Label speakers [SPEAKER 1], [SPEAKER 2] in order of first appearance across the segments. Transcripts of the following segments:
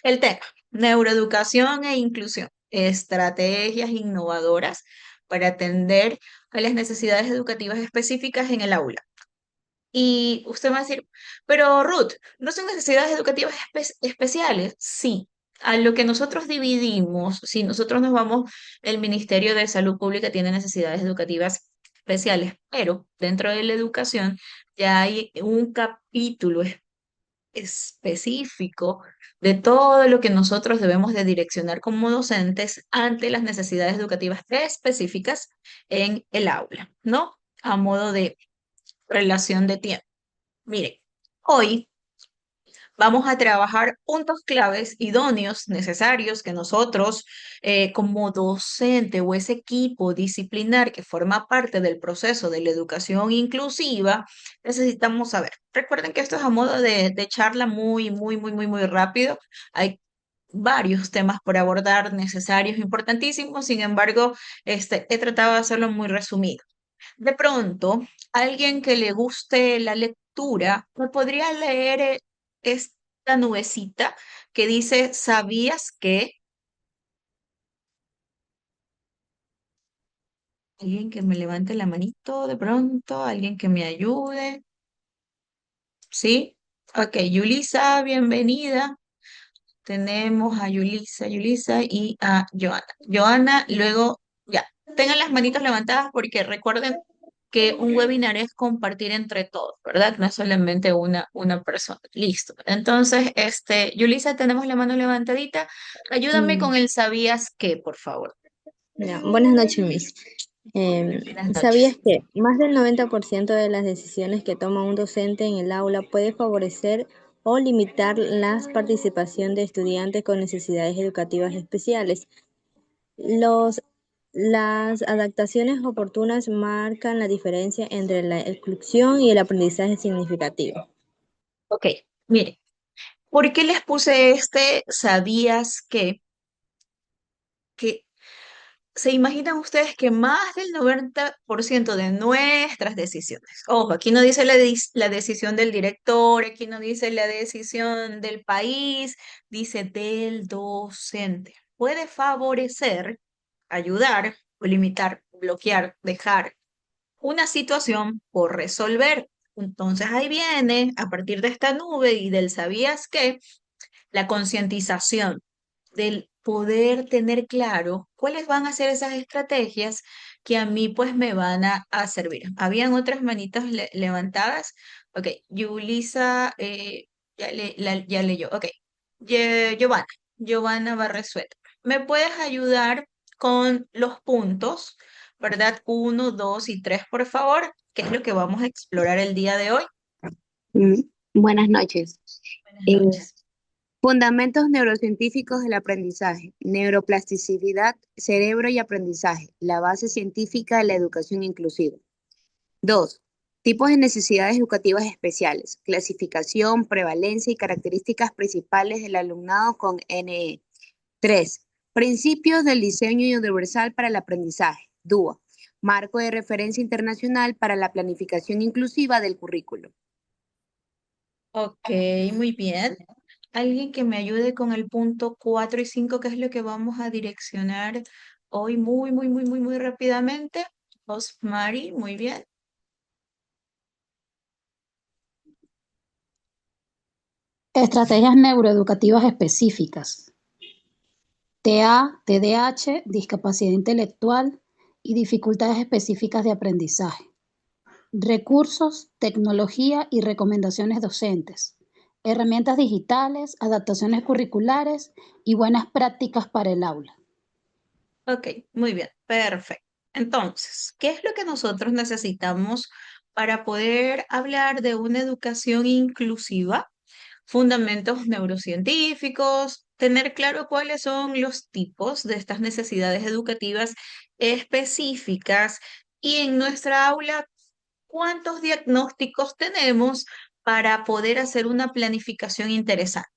[SPEAKER 1] El tema, neuroeducación e inclusión, estrategias innovadoras para atender a las necesidades educativas específicas en el aula. Y usted me va a decir, pero Ruth, ¿no son necesidades educativas especiales? Sí. A lo que nosotros dividimos, si nosotros nos vamos, el Ministerio de Salud Pública tiene necesidades educativas especiales, pero dentro de la educación ya hay un capítulo específico de todo lo que nosotros debemos de direccionar como docentes ante las necesidades educativas específicas en el aula, ¿no? A modo de relación de tiempo. Mire, hoy vamos a trabajar puntos claves idóneos, necesarios, que nosotros como docente o ese equipo disciplinar que forma parte del proceso de la educación inclusiva, necesitamos saber. Recuerden que esto es a modo de charla muy rápido. Hay varios temas por abordar necesarios, importantísimos, sin embargo, he tratado de hacerlo muy resumido. De pronto, alguien que le guste la lectura, ¿me podría leer esta nubecita que dice, ¿sabías que? Alguien que me levante la manito de pronto, alguien que me ayude, ¿sí? Ok, Yulisa, bienvenida. Tenemos a Yulisa y a Joana. Joana, luego, ya, tengan las manitos levantadas porque recuerden que un webinar es compartir entre todos, ¿verdad? No es solamente una persona. Listo. Entonces, Yulisa, tenemos la mano levantadita. Ayúdame
[SPEAKER 2] Mm,
[SPEAKER 1] con el ¿sabías qué, por favor?
[SPEAKER 2] ya, buenas noches, Miss.
[SPEAKER 1] Buenas
[SPEAKER 2] ¿Sabías
[SPEAKER 1] noches.
[SPEAKER 2] que más del 90% de las decisiones que toma un docente en el aula puede favorecer o limitar la participación de estudiantes con necesidades educativas especiales? Los, las adaptaciones oportunas marcan la diferencia entre la exclusión y el aprendizaje significativo.
[SPEAKER 1] Ok, mire, ¿por qué les puse ¿sabías qué? Que ¿se imaginan ustedes que más del 90% de nuestras decisiones, ojo, aquí no dice la decisión del director, aquí no dice la decisión del país, dice del docente, puede favorecer, ayudar o limitar, bloquear, dejar una situación por resolver? Entonces ahí viene, a partir de esta nube y del sabías qué, la concientización del poder tener claro cuáles van a ser esas estrategias que a mí pues me van a servir. Habían otras manitas levantadas. Ok, Yulisa ya leyó. Ok, Giovanna, Giovanna Barresueta. ¿Me puedes ayudar con los puntos, verdad? Uno, dos y tres, por favor, que es lo que vamos a explorar el día de hoy.
[SPEAKER 3] Mm, Buenas noches.
[SPEAKER 1] Buenas
[SPEAKER 3] Eh,
[SPEAKER 1] noches.
[SPEAKER 3] Fundamentos neurocientíficos del aprendizaje, neuroplasticidad, cerebro y aprendizaje, la base científica de la educación inclusiva. 2. Tipos de necesidades educativas especiales, clasificación, prevalencia y características principales del alumnado con NE. 3. Principios del diseño universal para el aprendizaje, DUA, marco de referencia internacional para la planificación inclusiva del currículo.
[SPEAKER 1] Ok, muy bien. Alguien que me ayude con el punto 4 y 5, que es lo que vamos a direccionar hoy muy rápidamente. Osmari, muy bien.
[SPEAKER 4] Estrategias neuroeducativas específicas. TA, TDAH, discapacidad intelectual y dificultades específicas de aprendizaje. Recursos, tecnología y recomendaciones docentes. Herramientas digitales, adaptaciones curriculares y buenas prácticas para el aula.
[SPEAKER 1] Ok, muy bien, perfecto. Entonces, ¿qué es lo que nosotros necesitamos para poder hablar de una educación inclusiva? Fundamentos neurocientíficos, tener claro cuáles son los tipos de estas necesidades educativas específicas y en nuestra aula cuántos diagnósticos tenemos para poder hacer una planificación interesante.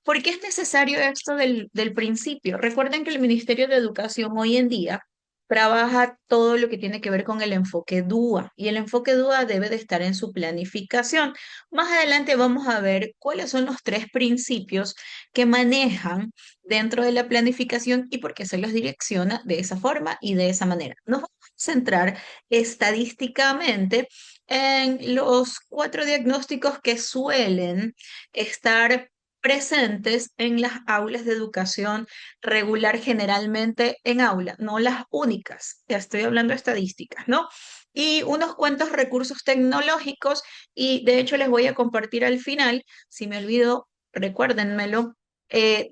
[SPEAKER 1] ¿Por qué es necesario esto del principio? Recuerden que el Ministerio de Educación hoy en día trabaja todo lo que tiene que ver con el enfoque DUA y el enfoque DUA debe de estar en su planificación. Más adelante vamos a ver cuáles son los tres principios que manejan dentro de la planificación y por qué se los direcciona de esa forma y de esa manera. Nos vamos a centrar estadísticamente en los cuatro diagnósticos que suelen estar presentes en las aulas de educación regular generalmente en aula, no las únicas, ya estoy hablando de estadísticas, ¿no? Y unos cuantos recursos tecnológicos y de hecho les voy a compartir al final, si me olvido, recuérdenmelo.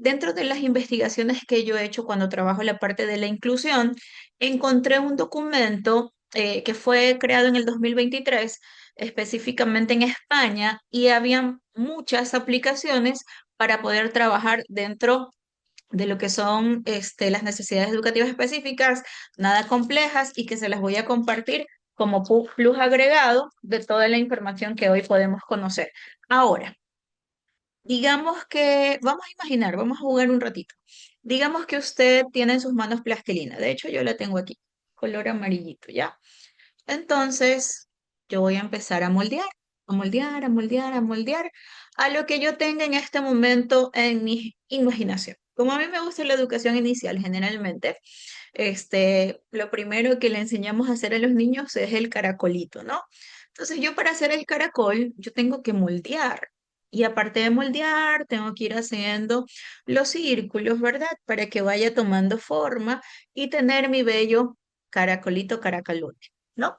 [SPEAKER 1] Dentro de las investigaciones que yo he hecho cuando trabajo en la parte de la inclusión, encontré un documento que fue creado en el 2023, específicamente en España, y había muchas aplicaciones para poder trabajar dentro de lo que son las necesidades educativas específicas, nada complejas y que se las voy a compartir como plus agregado de toda la información que hoy podemos conocer. Ahora, digamos que, vamos a imaginar, vamos a jugar un ratito. Digamos que usted tiene en sus manos plastilina. De hecho, yo la tengo aquí, color amarillito, ¿ya? Entonces, yo voy a empezar a moldear, a moldear, a moldear, a moldear a lo que yo tenga en este momento en mi imaginación. Como a mí me gusta la educación inicial, generalmente, lo primero que le enseñamos a hacer a los niños es el caracolito, ¿no? Entonces, yo para hacer el caracol, yo tengo que moldear. Y aparte de moldear, tengo que ir haciendo los círculos, ¿verdad? Para que vaya tomando forma y tener mi bello caracolito, caracalote, ¿no?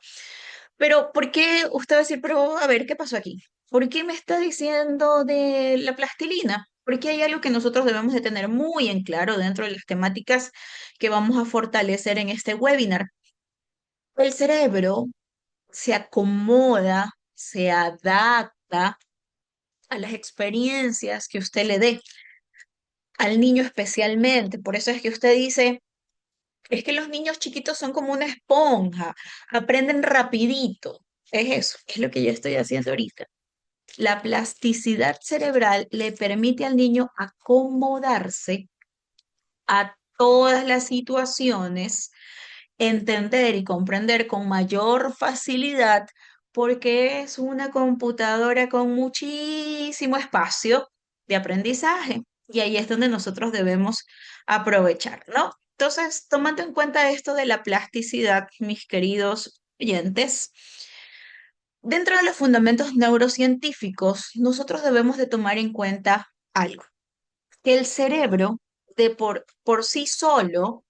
[SPEAKER 1] Pero, ¿por qué usted va a decir, pero a ver, ¿qué pasó aquí? ¿Por qué me está diciendo de la plastilina? Porque hay algo que nosotros debemos de tener muy en claro dentro de las temáticas que vamos a fortalecer en este webinar. El cerebro se acomoda, se adapta a las experiencias que usted le dé, al niño especialmente. Por eso es que usted dice, es que los niños chiquitos son como una esponja, aprenden rapidito. Es eso, es lo que yo estoy haciendo ahorita. La plasticidad cerebral le permite al niño acomodarse a todas las situaciones, entender y comprender con mayor facilidad porque es una computadora con muchísimo espacio de aprendizaje. Y ahí es donde nosotros debemos aprovechar, ¿no? Entonces, tomando en cuenta esto de la plasticidad, mis queridos oyentes, dentro de los fundamentos neurocientíficos, nosotros debemos de tomar en cuenta algo, que el cerebro por sí solo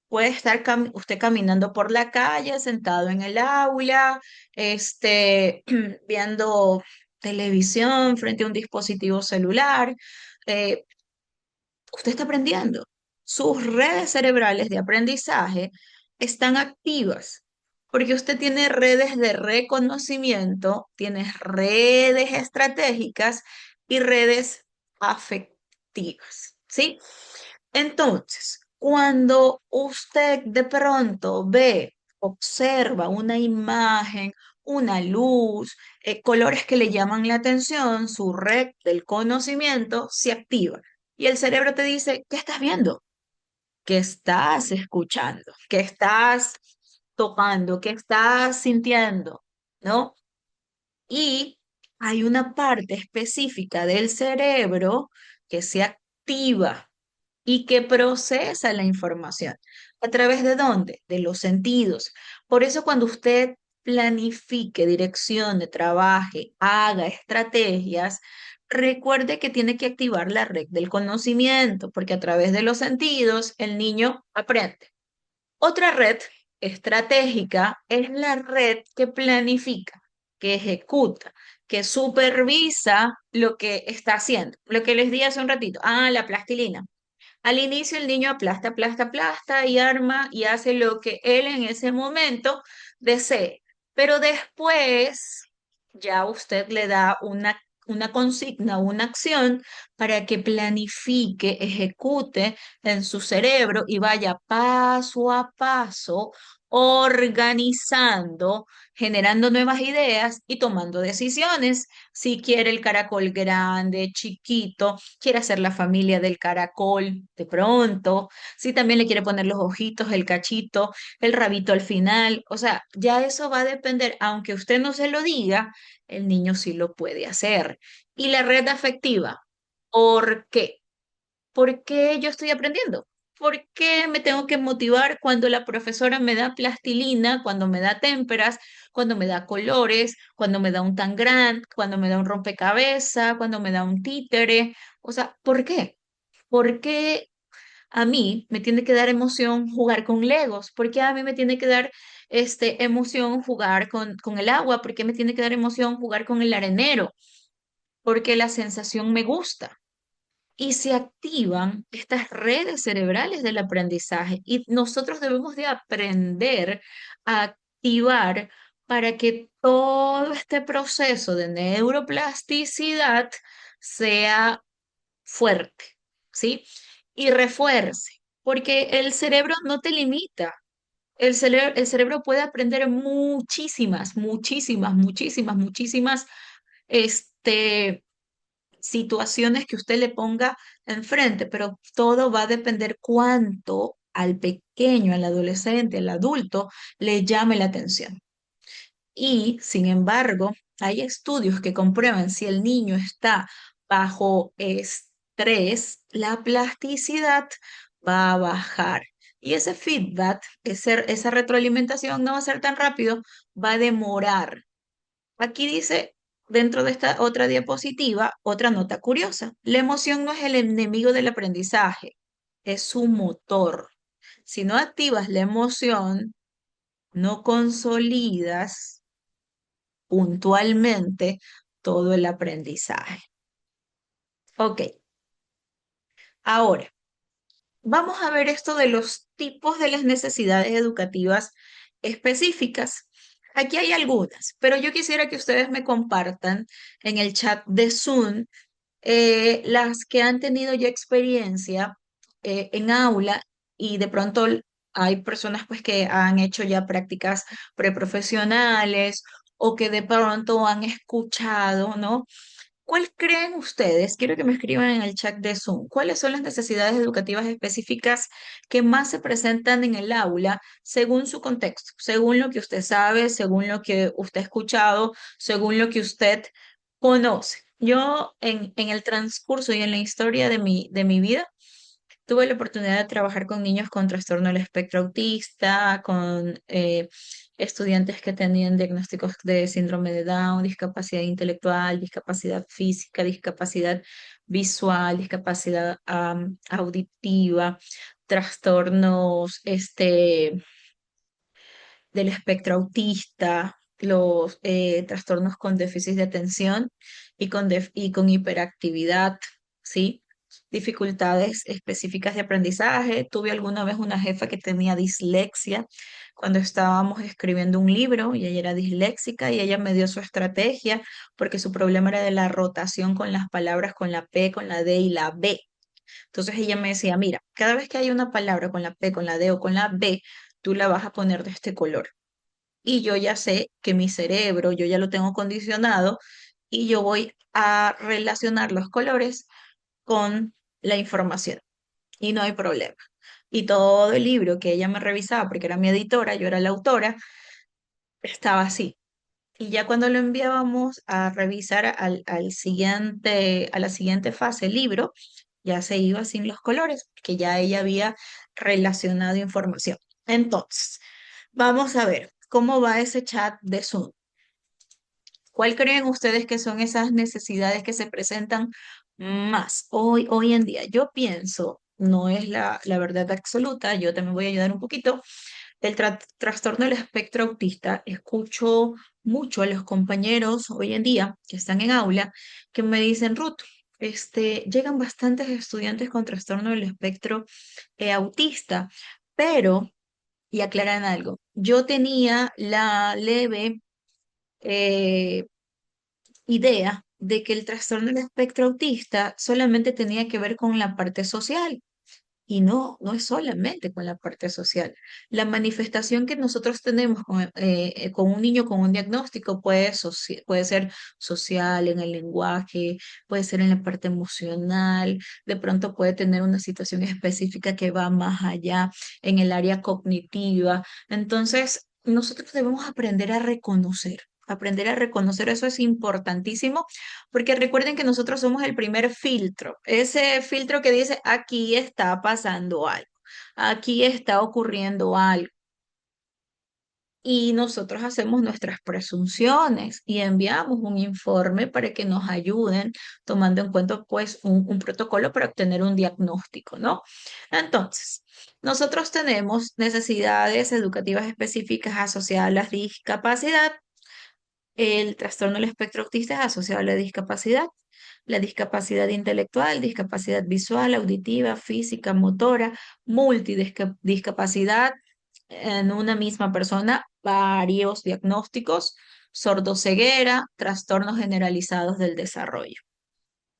[SPEAKER 1] puede estar usted caminando por la calle, sentado en el aula, viendo televisión frente a un dispositivo celular. eh, Usted está aprendiendo. Sus redes cerebrales de aprendizaje están activas porque usted tiene redes de reconocimiento, tiene redes estratégicas y redes afectivas, ¿sí? Entonces, cuando usted de pronto ve, observa una imagen, una luz, colores que le llaman la atención, su red del conocimiento se activa. Y el cerebro te dice, ¿qué estás viendo? ¿Qué estás escuchando? ¿Qué estás tocando? ¿Qué estás sintiendo? ¿No? Y hay una parte específica del cerebro que se activa y que procesa la información. ¿A través de dónde? De los sentidos. Por eso cuando usted planifique, direccione, trabaje, haga estrategias, recuerde que tiene que activar la red del conocimiento, porque a través de los sentidos el niño aprende. Otra red estratégica es la red que planifica, que ejecuta, que supervisa lo que está haciendo. Lo que les di hace un ratito. Ah, la plastilina. Al inicio el niño aplasta, aplasta, aplasta y arma y hace lo que él en ese momento desee. Pero después ya usted le da una consigna, una acción para que planifique, ejecute en su cerebro y vaya paso a paso organizando, generando nuevas ideas y tomando decisiones. Si quiere el caracol grande, chiquito, quiere hacer la familia del caracol de pronto, si también le quiere poner los ojitos, el cachito, el rabito al final, o sea, ya eso va a depender, aunque usted no se lo diga, el niño sí lo puede hacer. Y la red afectiva, ¿por qué? ¿Por qué yo estoy aprendiendo? ¿Por qué me tengo que motivar cuando la profesora me da plastilina, cuando me da témperas, cuando me da colores, cuando me da un tangrán, cuando me da un rompecabezas, cuando me da un títere? O sea, ¿por qué? ¿Por qué a mí me tiene que dar emoción jugar con Legos? ¿Por qué a mí me tiene que dar emoción jugar con el agua? ¿Por qué me tiene que dar emoción jugar con el arenero? Porque la sensación me gusta y se activan estas redes cerebrales del aprendizaje y nosotros debemos de aprender a activar para que todo este proceso de neuroplasticidad sea fuerte, ¿sí? Y refuerce, porque el cerebro no te limita. El cerebro puede aprender muchísimas, muchísimas, muchísimas, muchísimas, este, situaciones que usted le ponga enfrente, pero todo va a depender cuánto al pequeño, al adolescente, al adulto le llame la atención. Y, sin embargo, hay estudios que comprueban si el niño está bajo estrés, la plasticidad va a bajar. Y ese feedback, esa retroalimentación no va a ser tan rápido, va a demorar. Aquí dice, dentro de esta otra diapositiva, otra nota curiosa. La emoción no es el enemigo del aprendizaje, es su motor. Si no activas la emoción, no consolidas puntualmente todo el aprendizaje. Ok, ahora vamos a ver esto de los tipos de las necesidades educativas específicas. Aquí hay algunas, pero yo quisiera que ustedes me compartan en el chat de Zoom las que han tenido ya experiencia en aula y de pronto hay personas pues que han hecho ya prácticas preprofesionales o que de pronto han escuchado, ¿no? ¿Cuál creen ustedes? Quiero que me escriban en el chat de Zoom. ¿Cuáles son las necesidades educativas específicas que más se presentan en el aula según su contexto, según lo que usted sabe, según lo que usted ha escuchado, según lo que usted conoce? Yo en el transcurso y en la historia de mi vida tuve la oportunidad de trabajar con niños con trastorno del espectro autista, con estudiantes que tenían diagnósticos de síndrome de Down, discapacidad intelectual, discapacidad física, discapacidad visual, discapacidad auditiva, trastornos del espectro autista, los trastornos con déficit de atención y con hiperactividad, ¿sí? Dificultades específicas de aprendizaje. Tuve alguna vez una jefa que tenía dislexia cuando estábamos escribiendo un libro y ella era disléxica y ella me dio su estrategia porque su problema era de la rotación con las palabras, con la P, con la D y la B. Entonces ella me decía, mira, cada vez que hay una palabra con la P, con la D o con la B, tú la vas a poner de este color y yo ya sé que mi cerebro, yo ya lo tengo condicionado y yo voy a relacionar los colores con la información y no hay problema. Y todo el libro que ella me revisaba, porque era mi editora, yo era la autora, estaba así. Y ya cuando lo enviábamos a revisar a la siguiente fase, el libro, ya se iba sin los colores, que ya ella había relacionado información. Entonces, vamos a ver cómo va ese chat de Zoom. ¿Cuál creen ustedes que son esas necesidades que se presentan más hoy en día? Yo pienso, no es la verdad absoluta, yo también voy a ayudar un poquito. El trastorno del espectro autista, escucho mucho a los compañeros hoy en día que están en aula que me dicen, Ruth, llegan bastantes estudiantes con trastorno del espectro autista, pero, y aclaran algo, yo tenía la leve eh, idea de que el trastorno del espectro autista solamente tenía que ver con la parte social. Y no es solamente con la parte social. La manifestación que nosotros tenemos con un niño con un diagnóstico puede ser social, en el lenguaje, puede ser en la parte emocional, de pronto puede tener una situación específica que va más allá en el área cognitiva. Entonces, nosotros debemos aprender a reconocer. Aprender a reconocer eso es importantísimo porque recuerden que nosotros somos el primer filtro, ese filtro que dice aquí está pasando algo, aquí está ocurriendo algo. Y nosotros hacemos nuestras presunciones y enviamos un informe para que nos ayuden tomando en cuenta pues un protocolo para obtener un diagnóstico, ¿no? Entonces, nosotros tenemos necesidades educativas específicas asociadas a la discapacidad. El trastorno del espectro autista es asociado a la discapacidad intelectual, discapacidad visual, auditiva, física, motora, multidiscapacidad en una misma persona, varios diagnósticos, sordoceguera, trastornos generalizados del desarrollo.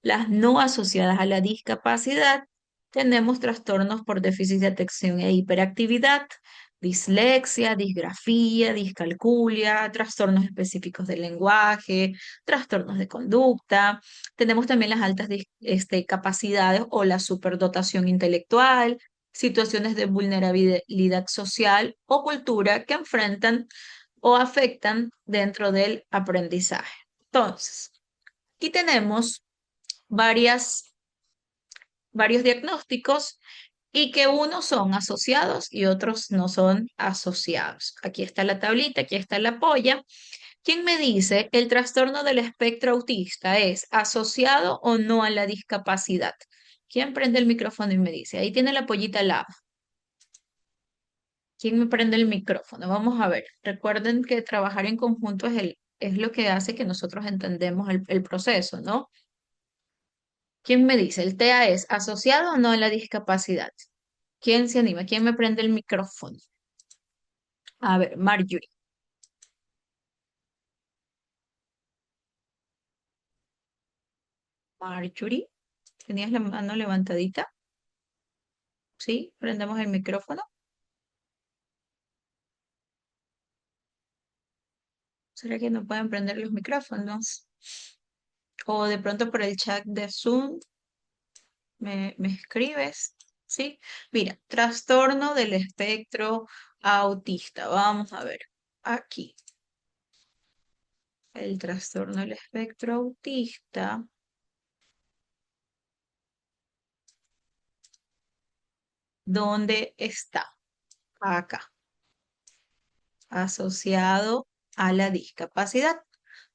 [SPEAKER 1] Las no asociadas a la discapacidad, tenemos trastornos por déficit de atención e hiperactividad, dislexia, disgrafía, discalculia, trastornos específicos del lenguaje, trastornos de conducta. Tenemos también las altas capacidades o la superdotación intelectual, situaciones de vulnerabilidad social o cultura que enfrentan o afectan dentro del aprendizaje. Entonces, aquí tenemos varias, varios diagnósticos y que unos son asociados y otros no son asociados. Aquí está la tablita, aquí está la polla. ¿Quién me dice el trastorno del espectro autista es asociado o no a la discapacidad? ¿Quién prende el micrófono y me dice? Ahí tiene la pollita al lado. ¿Quién me prende el micrófono? Vamos a ver. Recuerden que trabajar en conjunto es lo que hace que nosotros entendemos el proceso, ¿no? ¿Quién me dice? ¿El TEA es asociado o no a la discapacidad? ¿Quién se anima? ¿Quién me prende el micrófono? A ver, Marjorie. Marjorie, ¿tenías la mano levantadita? ¿Sí? Prendemos el micrófono. ¿Será que no pueden prender los micrófonos? O de pronto por el chat de Zoom me escribes. ¿Sí? Mira, trastorno del espectro autista. Vamos a ver. Aquí. El trastorno del espectro autista. ¿Dónde está? Acá, asociado a la discapacidad.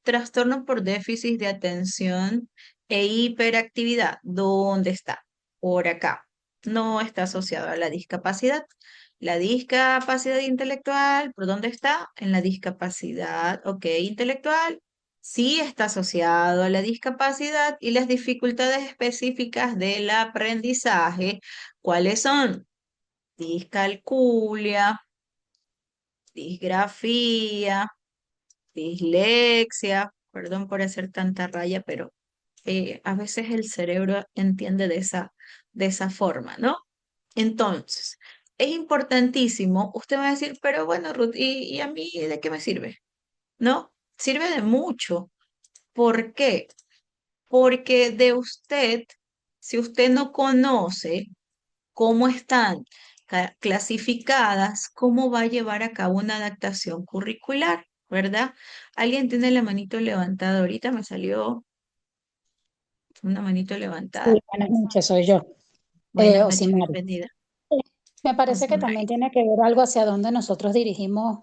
[SPEAKER 1] Trastorno por déficit de atención e hiperactividad. ¿Dónde está? Por acá. No está asociado a la discapacidad. La discapacidad intelectual, ¿por dónde está? En la discapacidad, ok, intelectual. Sí está asociado a la discapacidad y las dificultades específicas del aprendizaje. ¿Cuáles son? Discalculia, disgrafía, dislexia, perdón por hacer tanta raya, pero a veces el cerebro entiende de esa forma, ¿no? Entonces, es importantísimo, usted va a decir, pero bueno, Ruth, ¿y a mí de qué me sirve? ¿No? Sirve de mucho. ¿Por qué? Porque de usted, si usted no conoce cómo están clasificadas, cómo va a llevar a cabo una adaptación curricular, ¿verdad? Alguien tiene la manito levantada, ahorita me salió una manito levantada.
[SPEAKER 4] Sí, buenas noches, soy yo,
[SPEAKER 1] Buenas noches,
[SPEAKER 4] Osimari.
[SPEAKER 1] bienvenida.
[SPEAKER 4] Me parece que
[SPEAKER 1] Rosemary.
[SPEAKER 4] también tiene que ver algo hacia donde nosotros dirigimos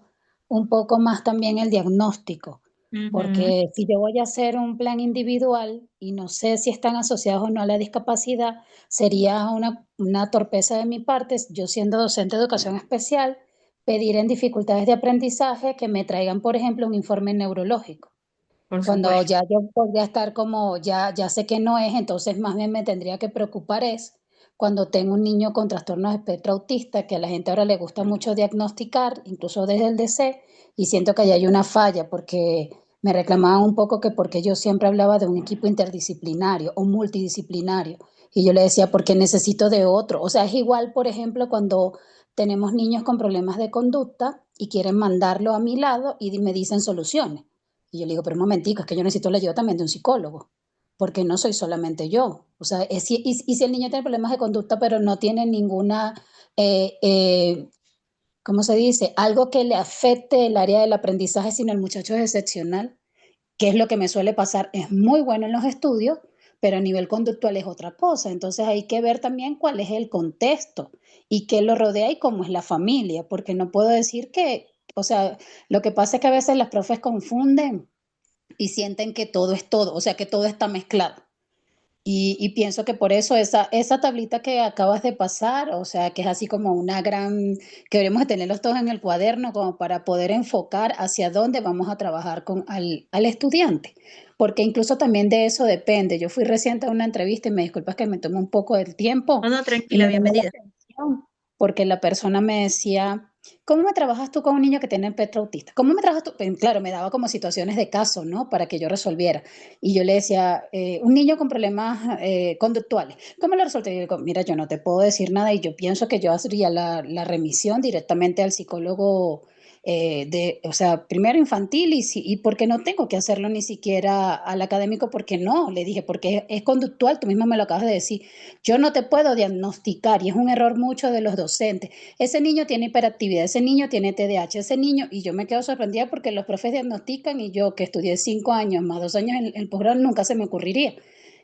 [SPEAKER 4] un poco más también el diagnóstico,
[SPEAKER 1] Ujú,
[SPEAKER 4] porque si yo voy a hacer un plan individual y no sé si están asociados o no a la discapacidad, sería una torpeza de mi parte, yo siendo docente de educación especial, pedir en dificultades de aprendizaje que me traigan, por ejemplo, un informe neurológico.
[SPEAKER 1] por
[SPEAKER 4] Cuando
[SPEAKER 1] supuesto.
[SPEAKER 4] ya yo podría estar como, ya sé que no es, entonces más bien me tendría que preocupar es cuando tengo un niño con trastornos de espectro autista, que a la gente ahora le gusta mucho diagnosticar, incluso desde el DC, y siento que ahí hay una falla, porque me reclamaban un poco que porque yo siempre hablaba de un equipo interdisciplinario o multidisciplinario, Y yo le decía, porque necesito de otro. O sea, es igual, por ejemplo, cuando tenemos niños con problemas de conducta y quieren mandarlo a mi lado y me dicen soluciones. Y yo le digo, pero un momentico, es que yo necesito la ayuda también de un psicólogo, porque no soy solamente yo. O sea, y si el niño tiene problemas de conducta, pero no tiene ninguna, eh, eh, ¿cómo se dice? Algo que le afecte el área del aprendizaje, sino el muchacho es excepcional, que es lo que me suele pasar, es muy bueno en los estudios, pero a nivel conductual es otra cosa. Entonces hay que ver también cuál es el contexto y qué lo rodea y cómo es la familia, porque no puedo decir que, o sea, lo que pasa es que a veces las profes confunden y sienten que todo es todo, o sea, que todo está mezclado. Y pienso que por eso esa tablita que acabas de pasar, o sea, que es así como una gran, que deberíamos de tenerlos todos en el cuaderno como para poder enfocar hacia dónde vamos a trabajar al estudiante, porque incluso también de eso depende. Yo fui reciente a una entrevista y me disculpas que me tomé un poco del
[SPEAKER 1] No,
[SPEAKER 4] tiempo
[SPEAKER 1] no,
[SPEAKER 4] y
[SPEAKER 1] tranquila,
[SPEAKER 4] me llamó la
[SPEAKER 1] bienvenida.
[SPEAKER 4] atención porque la persona me decía, ¿cómo me trabajas tú con un niño que tiene espectro autista? ¿Cómo me trabajas tú? Pues, claro, me daba como situaciones de caso, ¿no? Para que yo resolviera. Y yo le decía, un niño con problemas conductuales, ¿cómo lo resuelve? Y yo digo, mira, yo no te puedo decir nada y yo pienso que yo haría la remisión directamente al psicólogo o sea, primero infantil y porque no tengo que hacerlo ni siquiera al académico, porque no, le dije, porque es conductual, tú mismo me lo acabas de decir, yo no te puedo diagnosticar y es un error mucho de los docentes. Ese niño tiene hiperactividad, ese niño tiene TDAH, ese niño, y yo me quedo sorprendida porque los profes diagnostican y yo que estudié 5 años más 2 años en el posgrado nunca se me ocurriría.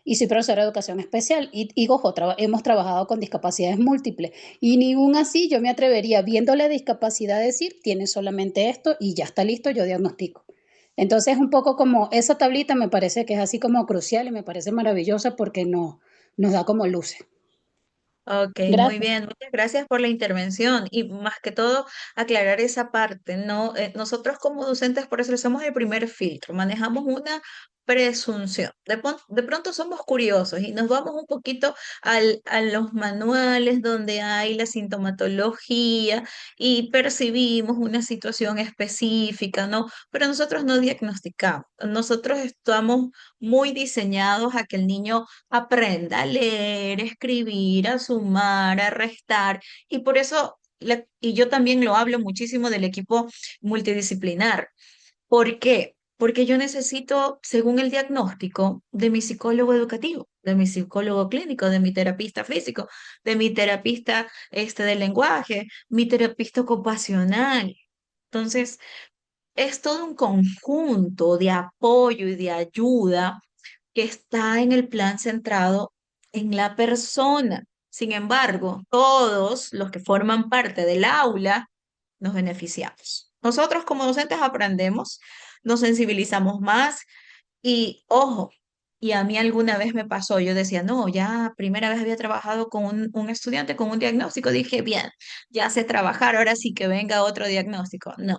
[SPEAKER 4] Y soy profesora de educación especial y ojo, hemos trabajado con discapacidades múltiples y ni aún así yo me atrevería viendo la discapacidad a decir, tiene solamente esto y ya está listo, yo diagnostico. Entonces un poco como esa tablita me parece que es así como crucial y me parece maravillosa porque nos da como luces.
[SPEAKER 1] Ok, muy
[SPEAKER 4] Gracias.
[SPEAKER 1] bien. Muchas gracias por la intervención y más que todo aclarar esa parte, ¿no? Nosotros como docentes por eso somos el primer filtro, manejamos una presunción. De pronto somos curiosos y nos vamos un poquito a los manuales donde hay la sintomatología y percibimos una situación específica, ¿no? Pero nosotros no diagnosticamos. Nosotros estamos muy diseñados a que el niño aprenda a leer, escribir, a sumar, a restar. Y por eso, y yo también lo hablo muchísimo del equipo multidisciplinar. ¿Por qué? Porque yo necesito, según el diagnóstico, de mi psicólogo educativo, de mi psicólogo clínico, de mi terapista físico, de mi terapista del lenguaje, mi terapista ocupacional. Entonces, es todo un conjunto de apoyo y de ayuda que está en el plan centrado en la persona. Sin embargo, todos los que forman parte del aula nos beneficiamos. Nosotros como docentes aprendemos, nos sensibilizamos más y ojo, y a mí alguna vez me pasó, yo decía, no, ya primera vez había trabajado con un estudiante con un diagnóstico, dije, bien, ya sé trabajar, ahora sí que venga otro diagnóstico. No,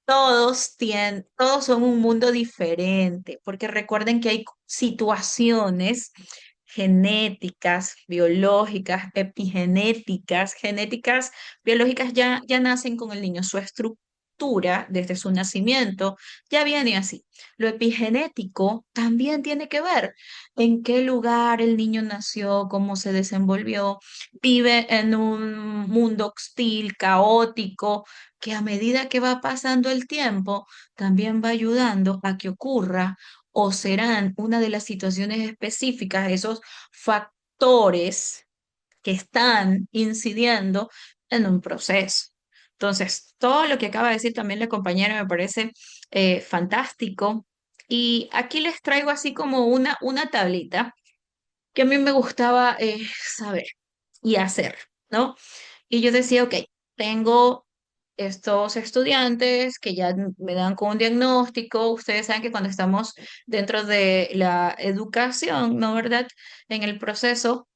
[SPEAKER 1] todos son un mundo diferente, porque recuerden que hay situaciones genéticas, biológicas, epigenéticas, genéticas, biológicas ya nacen con el niño. Su estructura desde su nacimiento ya viene así. Lo epigenético también tiene que ver en qué lugar el niño nació, cómo se desenvolvió, vive en un mundo hostil, caótico que a medida que va pasando el tiempo, también va ayudando a que ocurra o serán una de las situaciones específicas, esos factores que están incidiendo en un proceso. Entonces, todo lo que acaba de decir también la compañera me parece fantástico. Y aquí les traigo así como una tablita que a mí me gustaba saber y hacer, ¿no? Y yo decía, ok, tengo estos estudiantes que ya me dan con un diagnóstico. Ustedes saben que cuando estamos dentro de la educación, ¿no, verdad? En el proceso,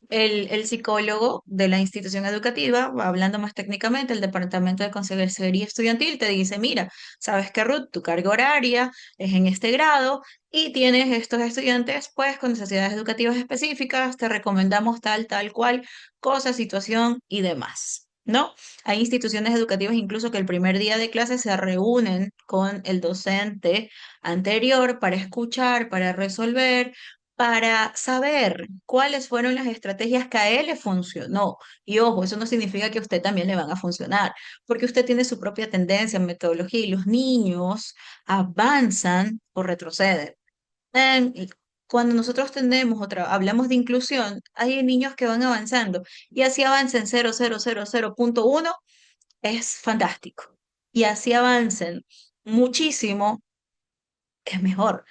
[SPEAKER 1] el psicólogo de la institución educativa, hablando más técnicamente, el departamento de consejería estudiantil te dice, mira, sabes que Ruth, tu carga horaria es en este grado y tienes estos estudiantes pues con necesidades educativas específicas, te recomendamos tal cual, cosa, situación y demás. ¿No? Hay instituciones educativas incluso que el primer día de clase se reúnen con el docente anterior para escuchar, para resolver, para saber cuáles fueron las estrategias que a él le funcionó. Y ojo, eso no significa que a usted también le van a funcionar, porque usted tiene su propia tendencia, metodología, y los niños avanzan o retroceden. Y cuando nosotros tenemos hablamos de inclusión, hay niños que van avanzando y así avancen 0,000,000,1 es fantástico. Y así avancen muchísimo, es mejor,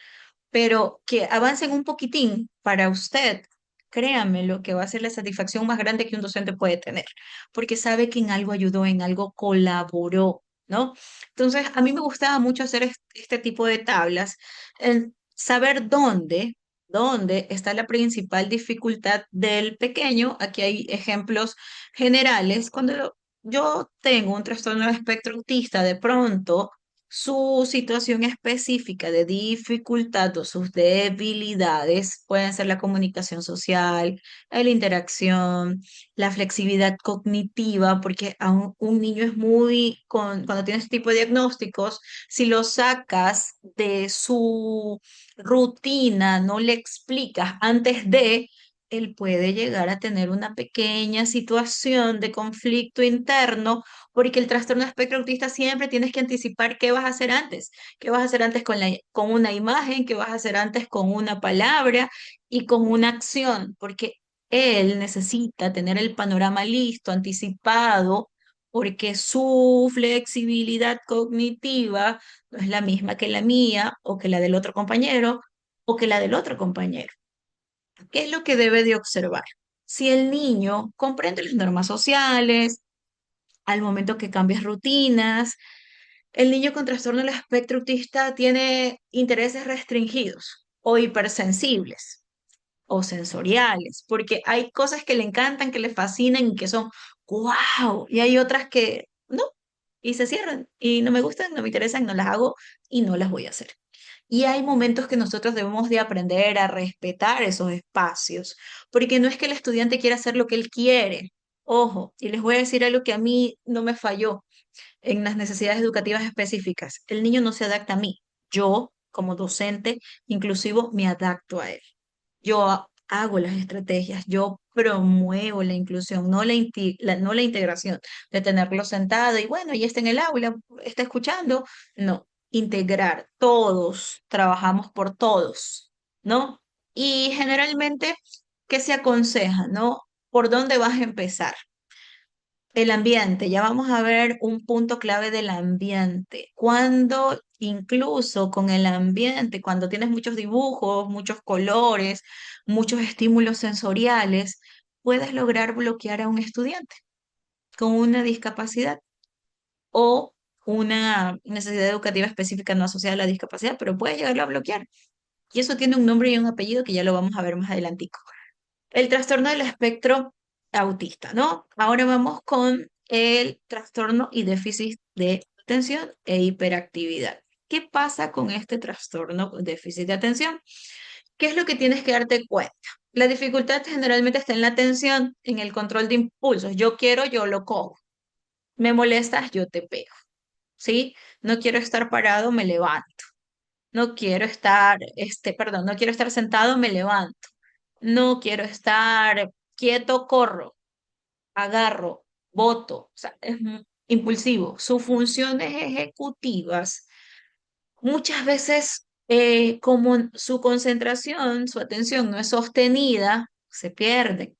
[SPEAKER 1] pero que avancen un poquitín para usted, créanme, lo que va a ser la satisfacción más grande que un docente puede tener, porque sabe que en algo ayudó, en algo colaboró, ¿no? Entonces, a mí me gustaba mucho hacer este tipo de tablas, saber dónde está la principal dificultad del pequeño. Aquí hay ejemplos generales. Yo tengo un trastorno de espectro autista, de pronto su situación específica de dificultad o sus debilidades pueden ser la comunicación social, la interacción, la flexibilidad cognitiva, porque un niño es cuando tiene este tipo de diagnósticos, si lo sacas de su rutina, no le explicas antes de, él puede llegar a tener una pequeña situación de conflicto interno, porque el trastorno de espectro autista siempre tienes que anticipar qué vas a hacer antes, qué vas a hacer antes con una imagen, qué vas a hacer antes con una palabra y con una acción, porque él necesita tener el panorama listo, anticipado, porque su flexibilidad cognitiva no es la misma que la mía o que la del otro compañero o que la del otro compañero. ¿Qué es lo que debe de observar? Si el niño comprende las normas sociales, al momento que cambias rutinas, el niño con trastorno del espectro autista tiene intereses restringidos o hipersensibles o sensoriales, porque hay cosas que le encantan, que le fascinan y que son wow, y hay otras que no, y se cierran y no me gustan, no me interesan, no las hago y no las voy a hacer. Y hay momentos que nosotros debemos de aprender a respetar esos espacios, porque no es que el estudiante quiera hacer lo que él quiere. Ojo, y les voy a decir algo que a mí no me falló en las necesidades educativas específicas. El niño no se adapta a mí. Yo, como docente inclusivo, me adapto a él. Yo hago las estrategias, yo promuevo la inclusión, no la integración, de tenerlo sentado y bueno, y está en el aula, está escuchando. No, integrar, todos trabajamos por todos, ¿no? Y generalmente, ¿qué se aconseja, no? ¿Por dónde vas a empezar? El ambiente, ya vamos a ver un punto clave del ambiente. Cuando incluso con el ambiente, cuando tienes muchos dibujos, muchos colores, muchos estímulos sensoriales, puedes lograr bloquear a un estudiante con una discapacidad o una necesidad educativa específica no asociada a la discapacidad, pero puedes llegarlo a bloquear. Y eso tiene un nombre y un apellido que ya lo vamos a ver más adelantico. El trastorno del espectro autista, ¿no? Ahora vamos con el trastorno y déficit de atención e hiperactividad. ¿Qué pasa con este trastorno déficit de atención? ¿Qué es lo que tienes que darte cuenta? La dificultad generalmente está en la atención, en el control de impulsos. Yo quiero, yo lo cojo. Me molestas, yo te pego, ¿sí? No quiero estar parado, me levanto. No quiero estar, perdón, no quiero estar sentado, me levanto. No quiero estar quieto, corro, agarro, boto. O sea, es impulsivo. Sus funciones ejecutivas, muchas veces, como su concentración, su atención no es sostenida, se pierde.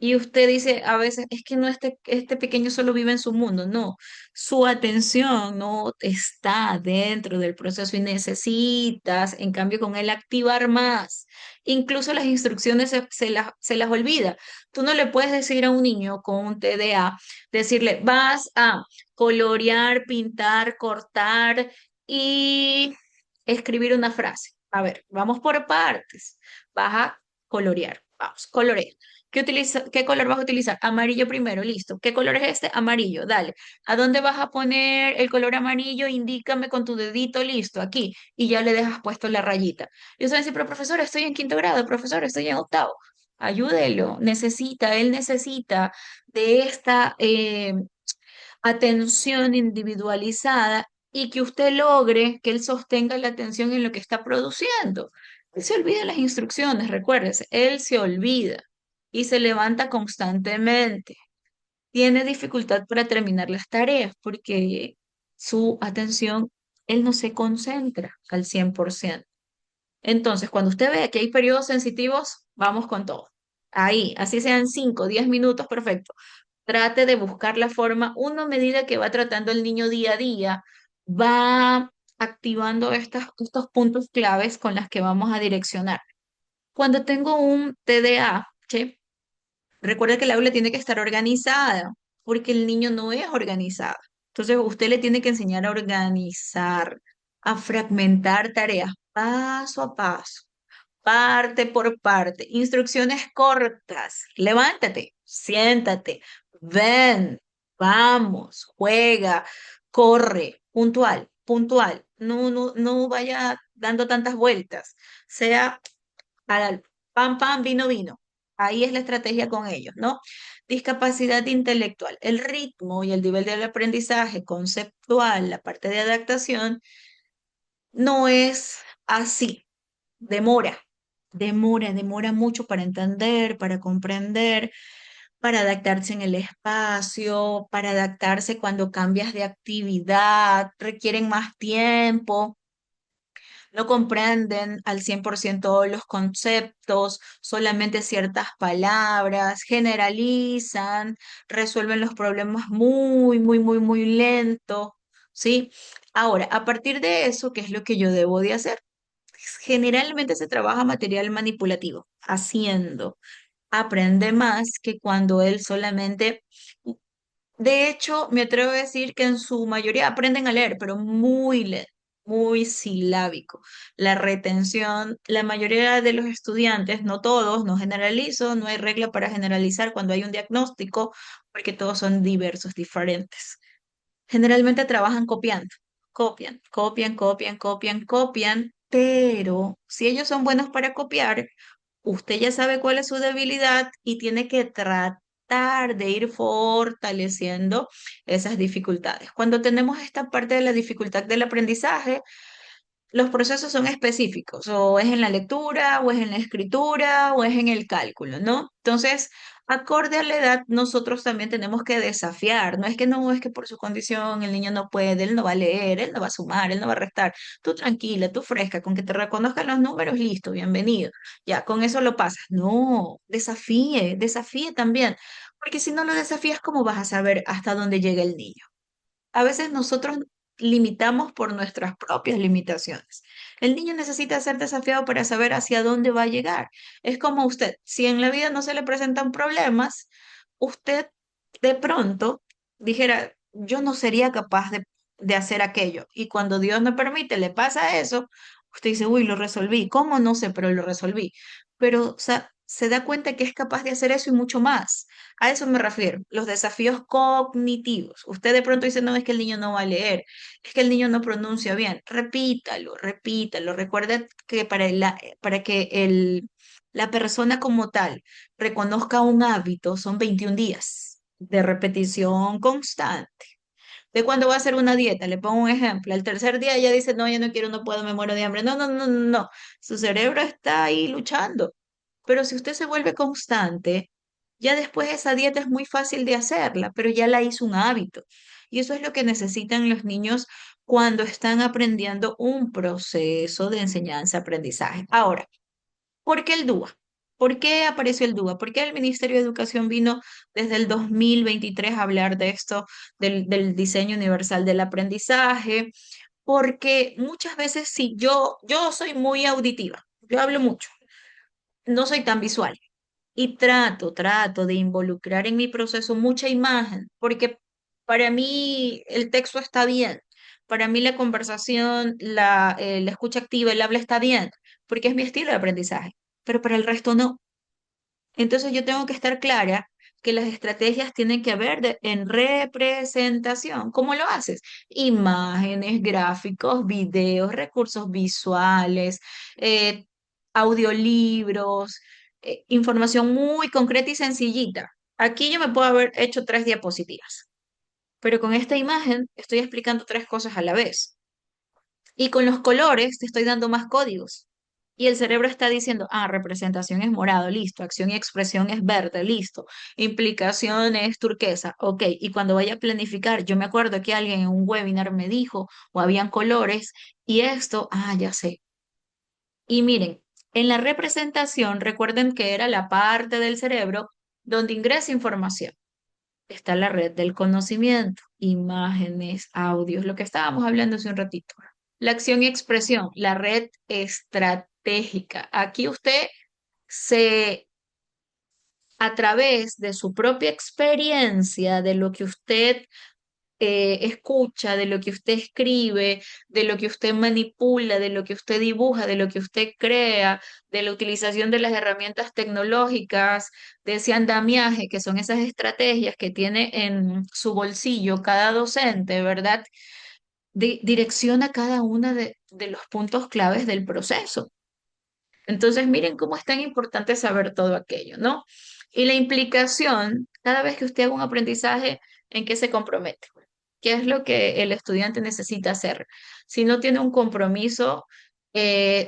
[SPEAKER 1] Y usted dice a veces, es que no, este pequeño solo vive en su mundo. No, su atención no está dentro del proceso y necesitas, en cambio, con él activar más. Incluso las instrucciones se las olvida. Tú no le puedes decir a un niño con un TDA, decirle, vas a colorear, pintar, cortar y escribir una frase. A ver, vamos por partes. Vas a colorear. Vamos, colorear. ¿Qué color vas a utilizar? Amarillo primero, listo. ¿Qué color es este? Amarillo, dale. ¿A dónde vas a poner el color amarillo? Indícame con tu dedito, listo, aquí. Y ya le dejas puesto la rayita. Y usted dice, pero profesor, estoy en quinto grado, profesor, estoy en octavo. Ayúdelo, él necesita de esta atención individualizada y que usted logre que él sostenga la atención en lo que está produciendo. Él se olvida las instrucciones, recuérdese, él se olvida y se levanta constantemente. Tiene dificultad para terminar las tareas porque su atención, él no se concentra al 100%. Entonces, cuando usted vea que hay periodos sensitivos, vamos con todo. Ahí, así sean 5, 10 minutos, perfecto. Trate de buscar la forma, uno a medida que va tratando el niño día a día, va activando estos puntos claves con las que vamos a direccionar. Cuando tengo un TDA, ¿sí? Recuerda que el aula tiene que estar organizada, porque el niño no es organizado. Entonces, usted le tiene que enseñar a organizar, a fragmentar tareas paso a paso, parte por parte, instrucciones cortas. Levántate, siéntate, ven, vamos, juega, corre, puntual, puntual. No vaya dando tantas vueltas. Sea al pan, pan, vino, vino. Ahí es la estrategia con ellos, ¿no? Discapacidad intelectual. El ritmo y el nivel del aprendizaje conceptual, la parte de adaptación, no es así. Demora, demora mucho para entender, para comprender, para adaptarse en el espacio, para adaptarse cuando cambias de actividad, requieren más tiempo, no comprenden al 100% los conceptos, solamente ciertas palabras, generalizan, resuelven los problemas muy lento, ¿sí? Ahora, a partir de eso, ¿qué es lo que yo debo de hacer? Generalmente se trabaja material manipulativo, haciendo. Aprende más que cuando él solamente... De hecho, me atrevo a decir que en su mayoría aprenden a leer, pero muy lento, muy silábico. La retención, la mayoría de los estudiantes, no todos, no generalizo, no hay regla para generalizar cuando hay un diagnóstico, porque todos son diversos, diferentes. Generalmente trabajan copiando, copian, pero si ellos son buenos para copiar, usted ya sabe cuál es su debilidad y tiene que tratar de ir fortaleciendo esas dificultades. Cuando tenemos esta parte de la dificultad del aprendizaje, los procesos son específicos, o es en la lectura, o es en la escritura, o es en el cálculo, ¿no? Entonces, acorde a la edad, nosotros también tenemos que desafiar. No es que no, es que por su condición el niño no puede, él no va a leer, él no va a sumar, él no va a restar. Tú tranquila, tú fresca, con que te reconozcan los números, listo, bienvenido. Ya, con eso lo pasas. No, desafíe también, porque si no lo desafías, ¿cómo vas a saber hasta dónde llega el niño? A veces nosotros limitamos por nuestras propias limitaciones. El niño necesita ser desafiado para saber hacia dónde va a llegar. Es como usted, si en la vida no se le presentan problemas, usted de pronto dijera, yo no sería capaz de hacer aquello. Y cuando Dios me permite, le pasa eso, usted dice, uy, lo resolví. ¿Cómo? No sé, pero lo resolví. Pero, o sea, se da cuenta que es capaz de hacer eso y mucho más. A eso me refiero, los desafíos cognitivos. Usted de pronto dice, no, es que el niño no va a leer, es que el niño no pronuncia bien. Repítalo. Recuerde que para que la persona como tal reconozca un hábito son 21 días de repetición constante. De cuando va a hacer una dieta, le pongo un ejemplo. Al tercer día ya dice, no, ya no quiero, no puedo, me muero de hambre. No. Su cerebro está ahí luchando. Pero si usted se vuelve constante, ya después esa dieta es muy fácil de hacerla, pero ya la hizo un hábito. Y eso es lo que necesitan los niños cuando están aprendiendo un proceso de enseñanza-aprendizaje. Ahora, ¿por qué el DUA? ¿Por qué apareció el DUA? ¿Por qué el Ministerio de Educación vino desde el 2023 a hablar de esto, del diseño universal del aprendizaje? Porque muchas veces si yo soy muy auditiva, yo hablo mucho, no soy tan visual y trato de involucrar en mi proceso mucha imagen, porque para mí el texto está bien, para mí la conversación, la escucha activa, el habla está bien, porque es mi estilo de aprendizaje, pero para el resto no. Entonces yo tengo que estar clara que las estrategias tienen que ver en representación. ¿Cómo lo haces? Imágenes, gráficos, videos, recursos visuales, eh, audiolibros, información muy concreta y sencillita. Aquí yo me puedo haber hecho 3 diapositivas, pero con esta imagen estoy explicando 3 cosas a la vez. Y con los colores te estoy dando más códigos. Y el cerebro está diciendo, ah, representación es morado, listo, acción y expresión es verde, listo, implicación es turquesa, ok. Y cuando vaya a planificar, yo me acuerdo que alguien en un webinar me dijo, o habían colores, y esto, ah, ya sé. Y miren, en la representación, recuerden que era la parte del cerebro donde ingresa información. Está la red del conocimiento, imágenes, audios, lo que estábamos hablando hace un ratito. La acción y expresión, la red estratégica. Aquí usted se, a través de su propia experiencia, de lo que usted escucha, de lo que usted escribe, de lo que usted manipula, de lo que usted dibuja, de lo que usted crea, de la utilización de las herramientas tecnológicas, de ese andamiaje, que son esas estrategias que tiene en su bolsillo cada docente, ¿verdad? Direcciona cada una de los puntos claves del proceso. Entonces, miren cómo es tan importante saber todo aquello, ¿no? Y la implicación, cada vez que usted haga un aprendizaje, ¿en qué se compromete? ¿Qué es lo que el estudiante necesita hacer? Si no tiene un compromiso,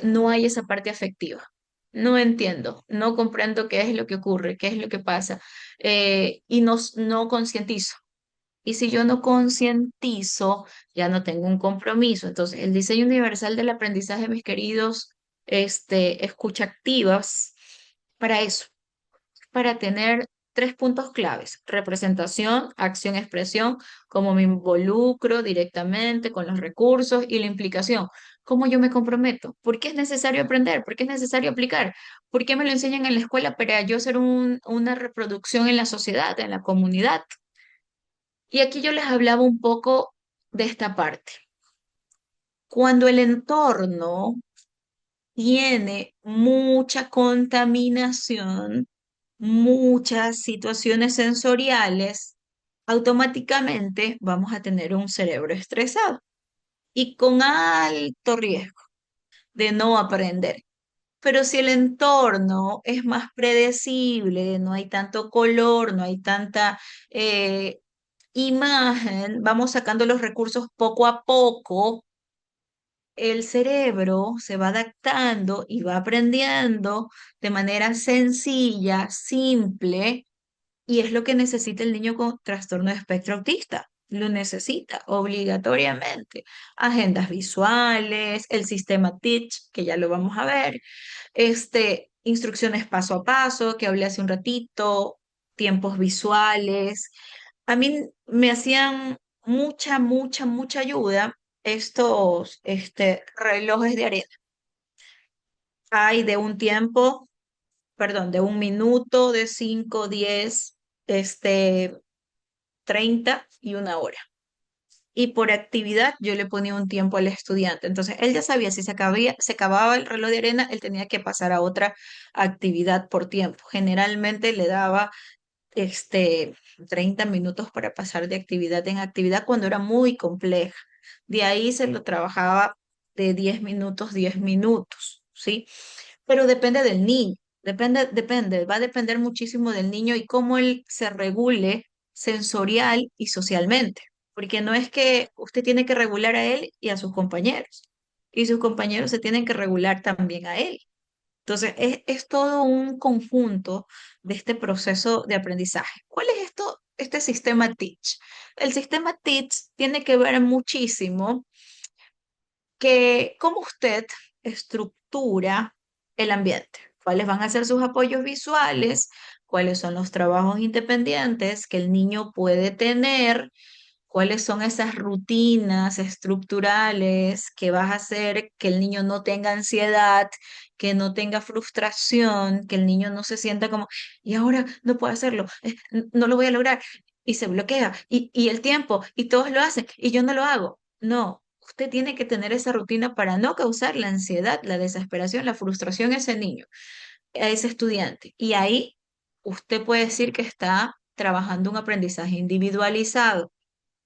[SPEAKER 1] no hay esa parte afectiva. No entiendo, no comprendo qué es lo que ocurre, qué es lo que pasa, y no concientizo. Y si yo no concientizo, ya no tengo un compromiso. Entonces, el diseño universal del aprendizaje, mis queridos, escucha activas, para eso, para tener tres puntos claves: representación, acción, expresión, cómo me involucro directamente con los recursos y la implicación. ¿Cómo yo me comprometo? ¿Por qué es necesario aprender? ¿Por qué es necesario aplicar? ¿Por qué me lo enseñan en la escuela para yo ser una reproducción en la sociedad, en la comunidad? Y aquí yo les hablaba un poco de esta parte. Cuando el entorno tiene mucha contaminación, muchas situaciones sensoriales, automáticamente vamos a tener un cerebro estresado y con alto riesgo de no aprender. Pero si el entorno es más predecible, no hay tanto color, no hay tanta eh, imagen, vamos sacando los recursos poco a poco, el cerebro se va adaptando y va aprendiendo de manera sencilla, simple, y es lo que necesita el niño con trastorno de espectro autista. Lo necesita obligatoriamente. Agendas visuales, el sistema Teach, que ya lo vamos a ver, instrucciones paso a paso, que hablé hace un ratito, tiempos visuales. A mí me hacían mucha ayuda estos relojes de arena. Hay de un tiempo, perdón, de un minuto, de 5, 10, 30 y una hora. Y por actividad yo le ponía un tiempo al estudiante. Entonces, él ya sabía si se acababa el reloj de arena, él tenía que pasar a otra actividad por tiempo. Generalmente le daba 30 minutos para pasar de actividad en actividad cuando era muy compleja. De ahí se lo trabajaba de 10 minutos, 10 minutos, ¿sí? Pero depende del niño, va a depender muchísimo del niño y cómo él se regule sensorial y socialmente, porque no es que usted tiene que regular a él y a sus compañeros, y sus compañeros se tienen que regular también a él. Entonces, es todo un conjunto de este proceso de aprendizaje. ¿Cuál es esto, este sistema Teach? El sistema Teach tiene que ver muchísimo que cómo usted estructura el ambiente, cuáles van a ser sus apoyos visuales, cuáles son los trabajos independientes que el niño puede tener, cuáles son esas rutinas estructurales que vas a hacer que el niño no tenga ansiedad, que no tenga frustración, que el niño no se sienta como, y ahora no puedo hacerlo, no lo voy a lograr, y se bloquea, y el tiempo, y todos lo hacen, y yo no lo hago. No. Usted tiene que tener esa rutina para no causar la ansiedad, la desesperación, la frustración a ese niño, a ese estudiante. Y ahí usted puede decir que está trabajando un aprendizaje individualizado.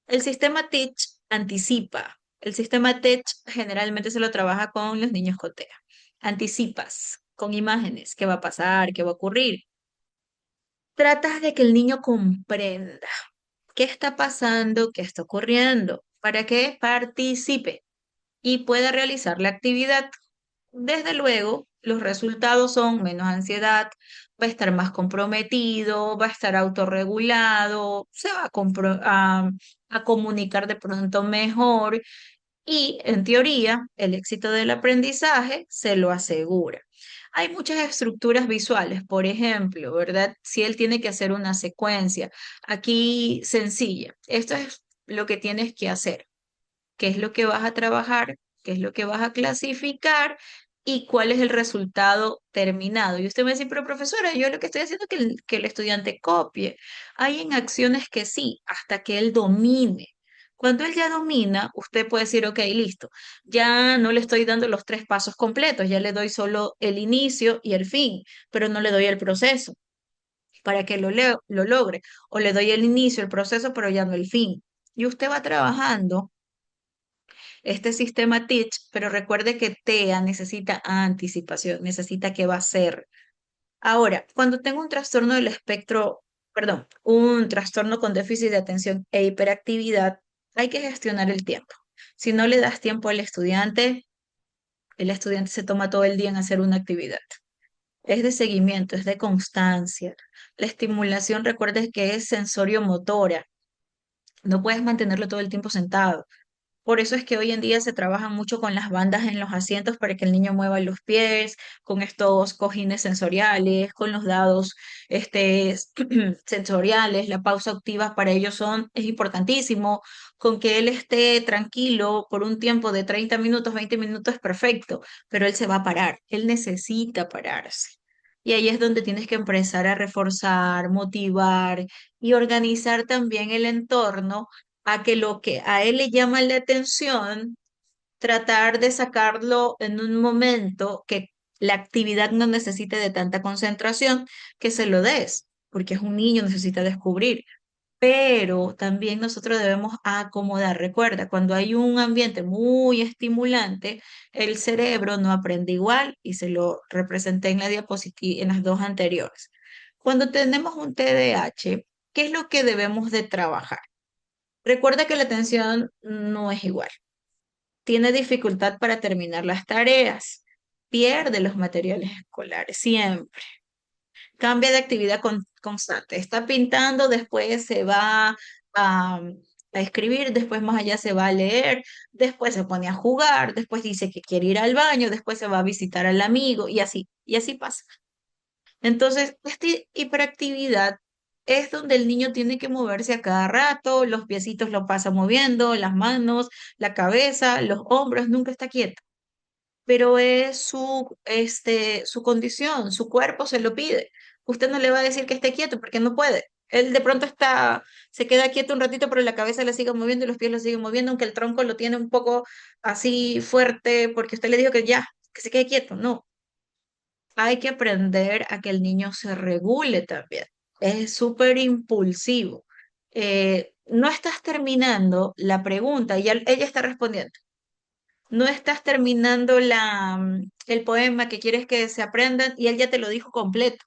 [SPEAKER 1] El sistema Teach anticipa. El sistema Teach generalmente se lo trabaja con los niños con TEA. Anticipas con imágenes qué va a pasar, qué va a ocurrir. Tratas de que el niño comprenda qué está pasando, qué está ocurriendo, para que participe y pueda realizar la actividad. Desde luego, los resultados son menos ansiedad, va a estar más comprometido, va a estar autorregulado, se va a comunicar de pronto mejor y, en teoría, el éxito del aprendizaje se lo asegura. Hay muchas estructuras visuales, por ejemplo, ¿verdad? Si él tiene que hacer una secuencia, aquí sencilla, esto es lo que tienes que hacer, qué es lo que vas a trabajar, qué es lo que vas a clasificar y cuál es el resultado terminado. Y usted me dice, pero profesora, yo lo que estoy haciendo es que el estudiante copie. Hay en acciones que sí, hasta que él domine. Cuando él ya domina, usted puede decir, ok, listo, ya no le estoy dando los 3 pasos completos, ya le doy solo el inicio y el fin, pero no le doy el proceso para que lo logre. O le doy el inicio, el proceso, pero ya no el fin. Y usted va trabajando este sistema Teach, pero recuerde que TEA necesita anticipación, necesita qué va a hacer. Ahora, cuando tengo un trastorno del espectro, perdón, un trastorno con déficit de atención e hiperactividad, hay que gestionar el tiempo. Si no le das tiempo al estudiante, el estudiante se toma todo el día en hacer una actividad. Es de seguimiento, es de constancia. La estimulación, recuerdes que es sensorio-motora. No puedes mantenerlo todo el tiempo sentado. Por eso es que hoy en día se trabaja mucho con las bandas en los asientos para que el niño mueva los pies, con estos cojines sensoriales, con los dados sensoriales, la pausa activa para ellos es importantísimo, con que él esté tranquilo por un tiempo de 30 minutos, 20 minutos es perfecto, pero él se va a parar, él necesita pararse. Y ahí es donde tienes que empezar a reforzar, motivar y organizar también el entorno a que lo que a él le llama la atención, tratar de sacarlo en un momento que la actividad no necesite de tanta concentración, que se lo des, porque es un niño, necesita descubrir. Pero también nosotros debemos acomodar. Recuerda, cuando hay un ambiente muy estimulante, el cerebro no aprende igual y se lo representé en la diapositiva, en las dos anteriores. Cuando tenemos un TDAH, ¿qué es lo que debemos de trabajar? Recuerda que la atención no es igual. Tiene dificultad para terminar las tareas. Pierde los materiales escolares siempre. Cambia de actividad constante. Está pintando, después se va a, a escribir, después más allá se va a leer, después se pone a jugar, después dice que quiere ir al baño, después se va a visitar al amigo y así pasa. Entonces, esta hiperactividad es donde el niño tiene que moverse a cada rato, los piecitos lo pasa moviendo, las manos, la cabeza, los hombros, nunca está quieto. Pero es su condición, su cuerpo se lo pide. Usted no le va a decir que esté quieto porque no puede. Él de pronto se queda quieto un ratito, pero la cabeza le sigue moviendo y los pies lo siguen moviendo, aunque el tronco lo tiene un poco así fuerte, porque usted le dijo que ya, que se quede quieto. No, hay que aprender a que el niño se regule también. Es súper impulsivo. No estás terminando la pregunta y ella está respondiendo. No estás terminando el poema que quieres que se aprendan y él ya te lo dijo completo.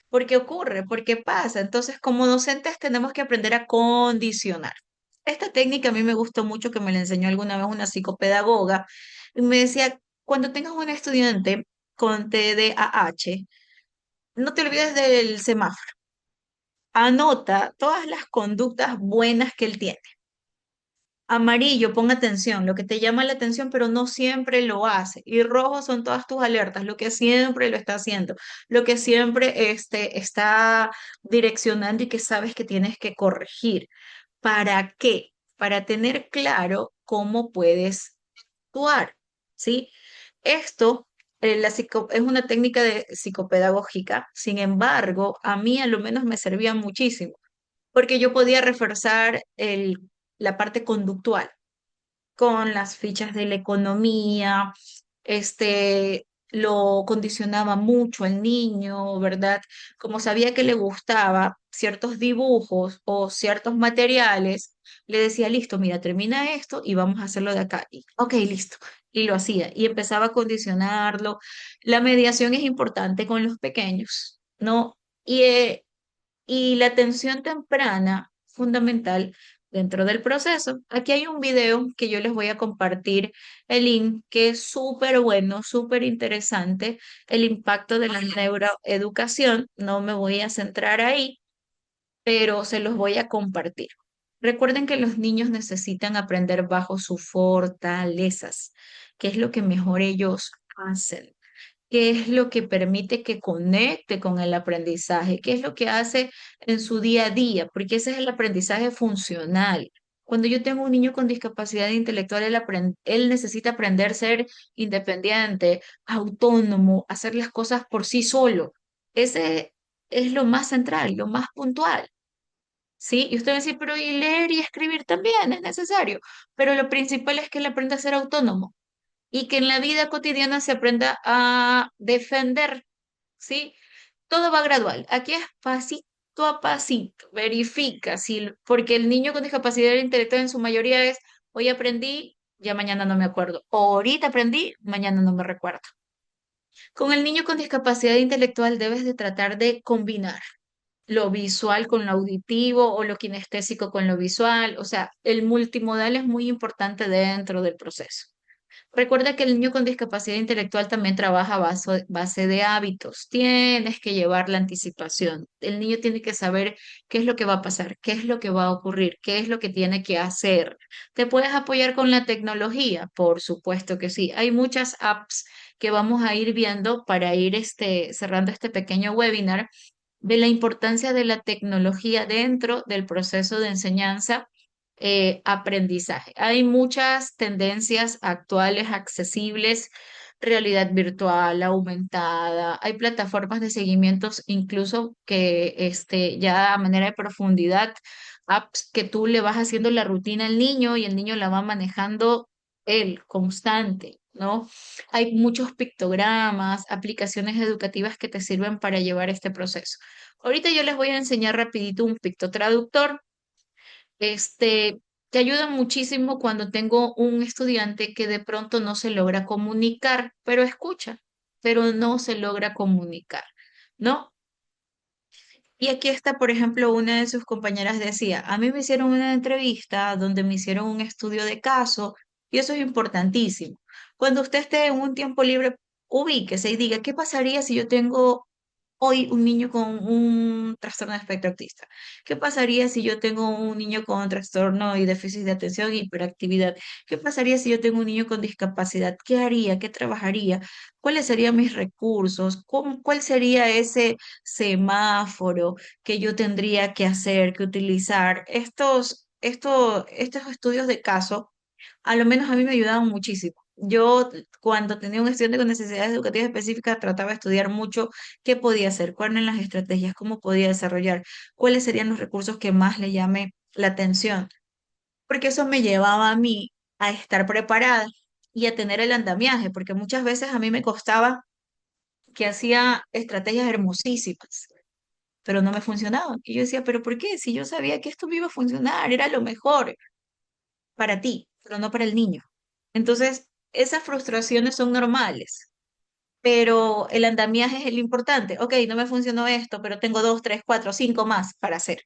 [SPEAKER 1] ¿Por qué ocurre? ¿Por qué pasa? Entonces, como docentes tenemos que aprender a condicionar. Esta técnica a mí me gustó mucho que me la enseñó alguna vez una psicopedagoga. Y me decía, cuando tengas un estudiante con TDAH, no te olvides del semáforo. Anota todas las conductas buenas que él tiene. Amarillo, pon atención, lo que te llama la atención, pero no siempre lo hace. Y rojo son todas tus alertas, lo que siempre lo está haciendo, lo que siempre está direccionando y que sabes que tienes que corregir. ¿Para qué? Para tener claro cómo puedes actuar, ¿sí? Esto es una técnica psicopedagógica, sin embargo, a mí a lo menos me servía muchísimo, porque yo podía reforzar la parte conductual con las fichas de la economía, lo condicionaba mucho al niño, ¿verdad? Como sabía que le gustaba ciertos dibujos o ciertos materiales, le decía, listo, mira, termina esto y vamos a hacerlo de acá. Y, ok, listo. Y lo hacía y empezaba a condicionarlo. La mediación es importante con los pequeños, ¿no? Y la atención temprana, fundamental, dentro del proceso. Aquí hay un video que yo les voy a compartir el link, que es súper bueno, súper interesante, el impacto de la neuroeducación. No me voy a centrar ahí, pero se los voy a compartir. Recuerden que los niños necesitan aprender bajo sus fortalezas, que es lo que mejor ellos hacen, qué es lo que permite que conecte con el aprendizaje, qué es lo que hace en su día a día, porque ese es el aprendizaje funcional. Cuando yo tengo un niño con discapacidad intelectual, él necesita aprender a ser independiente, autónomo, hacer las cosas por sí solo. Ese es lo más central, lo más puntual. ¿Sí? Y usted va a decir, pero y leer y escribir también es necesario, pero lo principal es que él aprenda a ser autónomo y que en la vida cotidiana se aprenda a defender, ¿sí? Todo va gradual. Aquí es pasito a pasito, verifica, ¿sí? Porque el niño con discapacidad intelectual en su mayoría es, hoy aprendí, ya mañana no me acuerdo, o ahorita aprendí, mañana no me recuerdo. Con el niño con discapacidad intelectual debes de tratar de combinar lo visual con lo auditivo o lo kinestésico con lo visual. O sea, el multimodal es muy importante dentro del proceso. Recuerda que el niño con discapacidad intelectual también trabaja a base de hábitos. Tienes que llevar la anticipación. El niño tiene que saber qué es lo que va a pasar, qué es lo que va a ocurrir, qué es lo que tiene que hacer. ¿Te puedes apoyar con la tecnología? Por supuesto que sí. Hay muchas apps que vamos a ir viendo para ir cerrando este pequeño webinar de la importancia de la tecnología dentro del proceso de enseñanza, aprendizaje. Hay muchas tendencias actuales accesibles, realidad virtual, aumentada, hay plataformas de seguimientos incluso que ya a manera de profundidad, apps que tú le vas haciendo la rutina al niño y el niño la va manejando él, constante, ¿no? Hay muchos pictogramas, aplicaciones educativas que te sirven para llevar este proceso. Ahorita yo les voy a enseñar rapidito un pictotraductor. Te ayuda muchísimo cuando tengo un estudiante que de pronto no se logra comunicar, pero escucha, pero no se logra comunicar, ¿no? Y aquí está, por ejemplo, una de sus compañeras decía, a mí me hicieron una entrevista donde me hicieron un estudio de caso y eso es importantísimo. Cuando usted esté en un tiempo libre, ubíquese y diga, ¿qué pasaría si yo tengo hoy un niño con un trastorno de espectro autista? ¿Qué pasaría si yo tengo un niño con trastorno y déficit de atención e hiperactividad? ¿Qué pasaría si yo tengo un niño con discapacidad? ¿Qué haría? ¿Qué trabajaría? ¿Cuáles serían mis recursos? ¿Cuál sería ese semáforo que yo tendría que hacer, que utilizar? Estos estudios de caso a lo menos a mí me ayudaban muchísimo. Yo, cuando tenía un estudiante con necesidades educativas específicas, trataba de estudiar mucho qué podía hacer, cuáles eran las estrategias, cómo podía desarrollar, cuáles serían los recursos que más le llame la atención, porque eso me llevaba a mí a estar preparada y a tener el andamiaje, porque muchas veces a mí me costaba que hacía estrategias hermosísimas, pero no me funcionaban. Y yo decía, ¿pero por qué? Si yo sabía que esto me iba a funcionar, era lo mejor para ti, pero no para el niño. Entonces, esas frustraciones son normales, pero el andamiaje es el importante. Ok, no me funcionó esto, pero tengo dos, tres, cuatro, cinco más para hacer.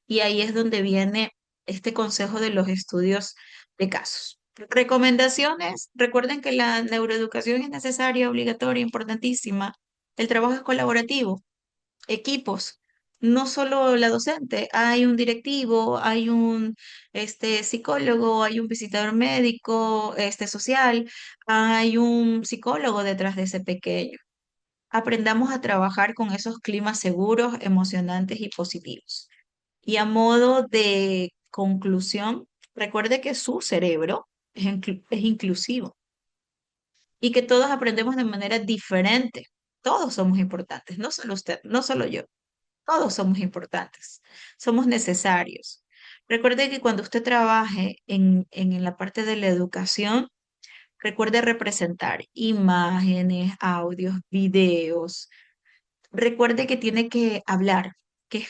[SPEAKER 1] Y ahí es donde viene este consejo de los estudios de casos. Recomendaciones. Recuerden que la neuroeducación es necesaria, obligatoria, importantísima. El trabajo es colaborativo, equipos, no solo la docente, hay un directivo, hay un psicólogo, hay un visitador médico, social, hay un psicólogo detrás de ese pequeño. Aprendamos a trabajar con esos climas seguros, emocionantes y positivos. Y a modo de conclusión, recuerde que su cerebro es inclusivo y que todos aprendemos de manera diferente. Todos somos importantes, no solo usted, no solo yo. Todos somos importantes, somos necesarios. Recuerde que cuando usted trabaje en la parte de la educación, recuerde representar imágenes, audios, videos. Recuerde que tiene que hablar, que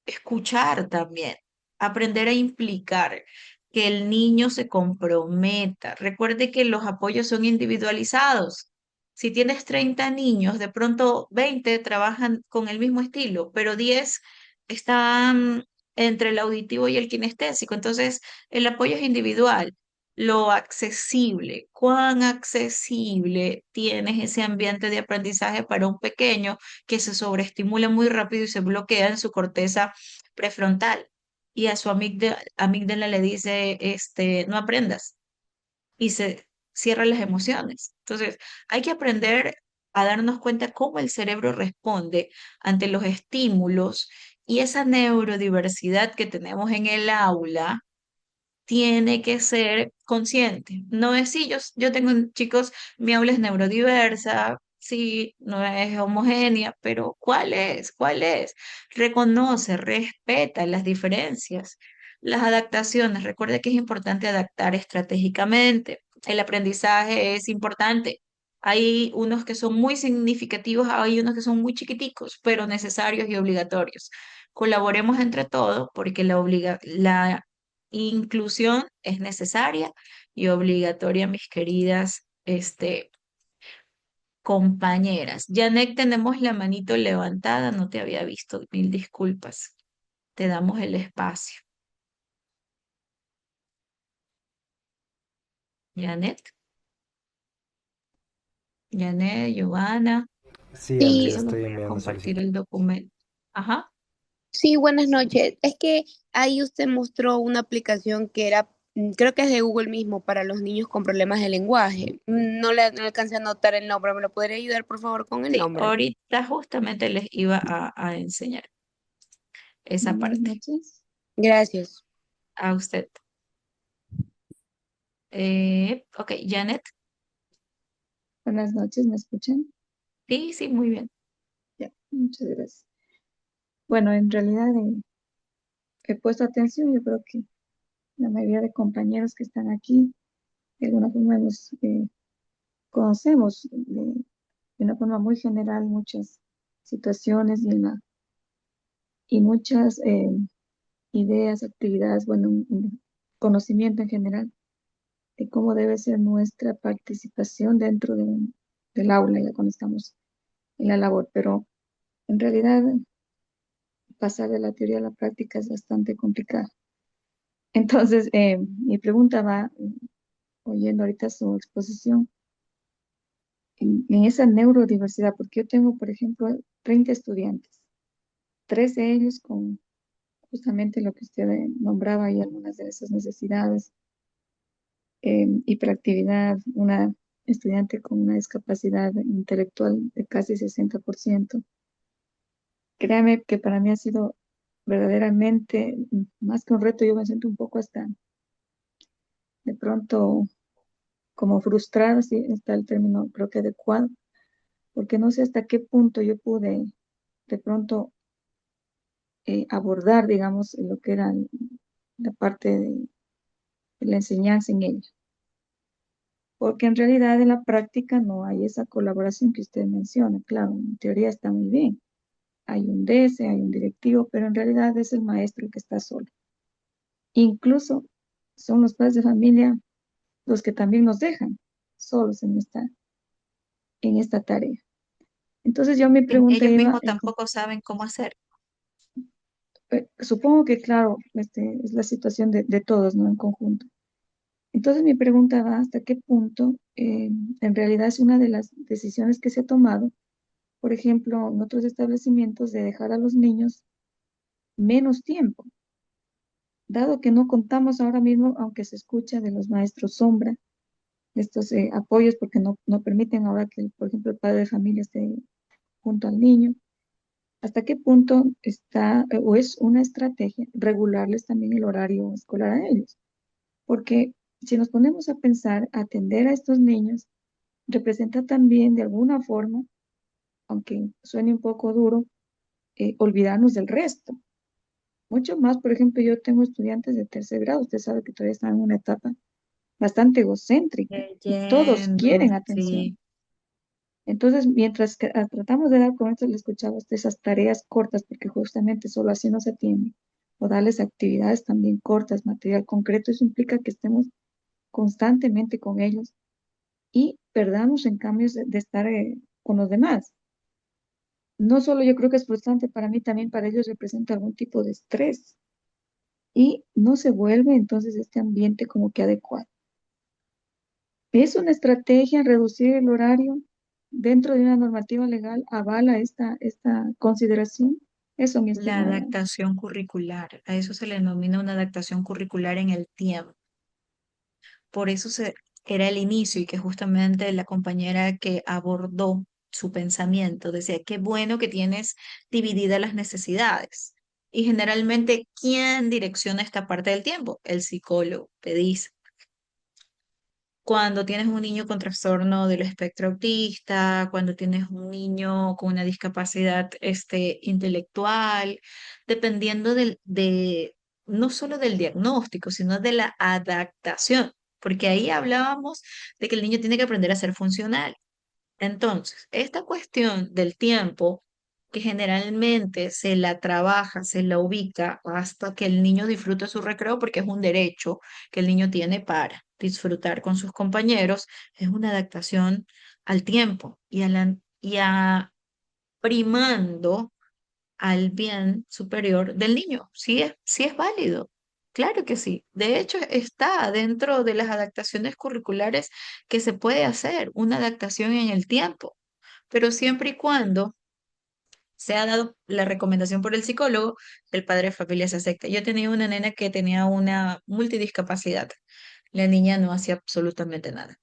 [SPEAKER 1] escuchar también, aprender a implicar, que el niño se comprometa. Recuerde que los apoyos son individualizados. Si tienes 30 niños, de pronto 20 trabajan con el mismo estilo, pero 10 están entre el auditivo y el kinestésico. Entonces, el apoyo es individual. Lo accesible, ¿cuán accesible tienes ese ambiente de aprendizaje para un pequeño que se sobreestimula muy rápido y se bloquea en su corteza prefrontal? Y a su amígdala le dice, no aprendas, y se cierran las emociones. Entonces, hay que aprender a darnos cuenta cómo el cerebro responde ante los estímulos y esa neurodiversidad que tenemos en el aula tiene que ser consciente. No es si yo tengo chicos, mi aula es neurodiversa, sí, no es homogénea, pero ¿cuál es? ¿Cuál es? Reconoce, respeta las diferencias, las adaptaciones. Recuerde que es importante adaptar estratégicamente. El aprendizaje es importante. Hay unos que son muy significativos, hay unos que son muy chiquiticos, pero necesarios y obligatorios. Colaboremos entre todos porque la inclusión es necesaria y obligatoria, mis queridas, compañeras. Janet, tenemos la manito levantada, no te había visto, mil disculpas. Te damos el espacio. Janet, Janet, Giovanna,
[SPEAKER 5] Sí, Andy,
[SPEAKER 3] Sí,
[SPEAKER 1] solo
[SPEAKER 5] estoy
[SPEAKER 1] voy a
[SPEAKER 5] enviando
[SPEAKER 1] compartir
[SPEAKER 5] solicitud.
[SPEAKER 1] el documento. Ajá.
[SPEAKER 3] sí, buenas noches. Es que ahí usted mostró una aplicación que era, creo que es de Google mismo, para los niños con problemas de lenguaje. No alcancé a anotar el nombre. ¿Me lo podría ayudar, por favor, con el
[SPEAKER 1] Sí,
[SPEAKER 3] nombre?
[SPEAKER 1] ahorita justamente les iba a enseñar esa
[SPEAKER 6] Buenas
[SPEAKER 1] parte
[SPEAKER 6] noches.
[SPEAKER 3] Gracias.
[SPEAKER 1] a usted. Ok, Janet.
[SPEAKER 6] Buenas noches, ¿me escuchan?
[SPEAKER 1] Sí, sí, muy bien.
[SPEAKER 6] Ya, muchas gracias. Bueno, en realidad he puesto atención, yo creo que la mayoría de compañeros que están aquí, de alguna forma conocemos de una forma muy general muchas situaciones y muchas ideas, actividades, bueno, un conocimiento en general de cómo debe ser nuestra participación dentro del aula ya cuando estamos en la labor, pero en realidad pasar de la teoría a la práctica es bastante complicado. Entonces, mi pregunta va, oyendo ahorita su exposición, en esa neurodiversidad, porque yo tengo, por ejemplo, 30 estudiantes, tres de ellos con justamente lo que usted nombraba y algunas de esas necesidades, hiperactividad, una estudiante con una discapacidad intelectual de casi 60%. Créame que para mí ha sido verdaderamente más que un reto, yo me siento un poco hasta de pronto como frustrada, si está el término creo que adecuado, porque no sé hasta qué punto yo pude de pronto abordar, digamos, lo que era la parte de la enseñanza en ella. Porque en realidad en la práctica no hay esa colaboración que usted menciona. Claro, en teoría está muy bien. Hay un DC, hay un directivo, pero en realidad es el maestro el que está solo. Incluso son los padres de familia los que también nos dejan solos en esta tarea. Entonces yo mi pregunta
[SPEAKER 1] Ellos
[SPEAKER 6] iba,
[SPEAKER 1] mismos tampoco saben cómo hacer.
[SPEAKER 6] supongo que claro, es la situación de todos, ¿no? En conjunto. Entonces mi pregunta va hasta qué punto en realidad es una de las decisiones que se ha tomado, por ejemplo, en otros establecimientos de dejar a los niños menos tiempo, dado que no contamos ahora mismo, aunque se escucha de los maestros sombra, de estos apoyos, porque no permiten ahora que, por ejemplo, el padre de familia esté junto al niño. ¿Hasta qué punto está o es una estrategia regularles también el horario escolar a ellos? Porque si nos ponemos a pensar, atender a estos niños representa también de alguna forma, aunque suene un poco duro, olvidarnos del resto. Mucho más, por ejemplo, yo tengo estudiantes de tercer grado, usted sabe que todavía están en una etapa bastante egocéntrica y todos
[SPEAKER 1] Leyendo,
[SPEAKER 6] quieren atención.
[SPEAKER 1] sí.
[SPEAKER 6] Entonces, mientras que tratamos de dar, con esto le escuchaba a usted, esas tareas cortas, porque justamente solo así no se atiende, o darles actividades también cortas, material concreto, eso implica que estemos constantemente con ellos y perdamos en cambio de estar con los demás. No solo yo creo que es frustrante para mí, también para ellos representa algún tipo de estrés, y no se vuelve entonces este ambiente como que adecuado. ¿Es una estrategia reducir el horario dentro de una normativa legal? ¿Avala esta consideración? Eso, mi
[SPEAKER 1] La
[SPEAKER 6] estimada.
[SPEAKER 1] adaptación curricular, a eso se le denomina una adaptación curricular en el tiempo. Por eso era el inicio y que justamente la compañera que abordó su pensamiento decía, qué bueno que tienes divididas las necesidades. Y generalmente, ¿quién direcciona esta parte del tiempo? El psicólogo, te dice. Cuando tienes un niño con trastorno del espectro autista, cuando tienes un niño con una discapacidad intelectual, dependiendo no solo del diagnóstico, sino de la adaptación, porque ahí hablábamos de que el niño tiene que aprender a ser funcional. Entonces, esta cuestión del tiempo, que generalmente se la trabaja, se la ubica hasta que el niño disfrute su recreo, porque es un derecho que el niño tiene para disfrutar con sus compañeros, es una adaptación al tiempo y a primando al bien superior del niño. Sí es válido. Claro que sí. De hecho, está dentro de las adaptaciones curriculares que se puede hacer, una adaptación en el tiempo, pero siempre y cuando se ha dado la recomendación por el psicólogo, el padre de familia se acepta. Yo tenía una nena que tenía una multidiscapacidad. La niña no hacía absolutamente nada,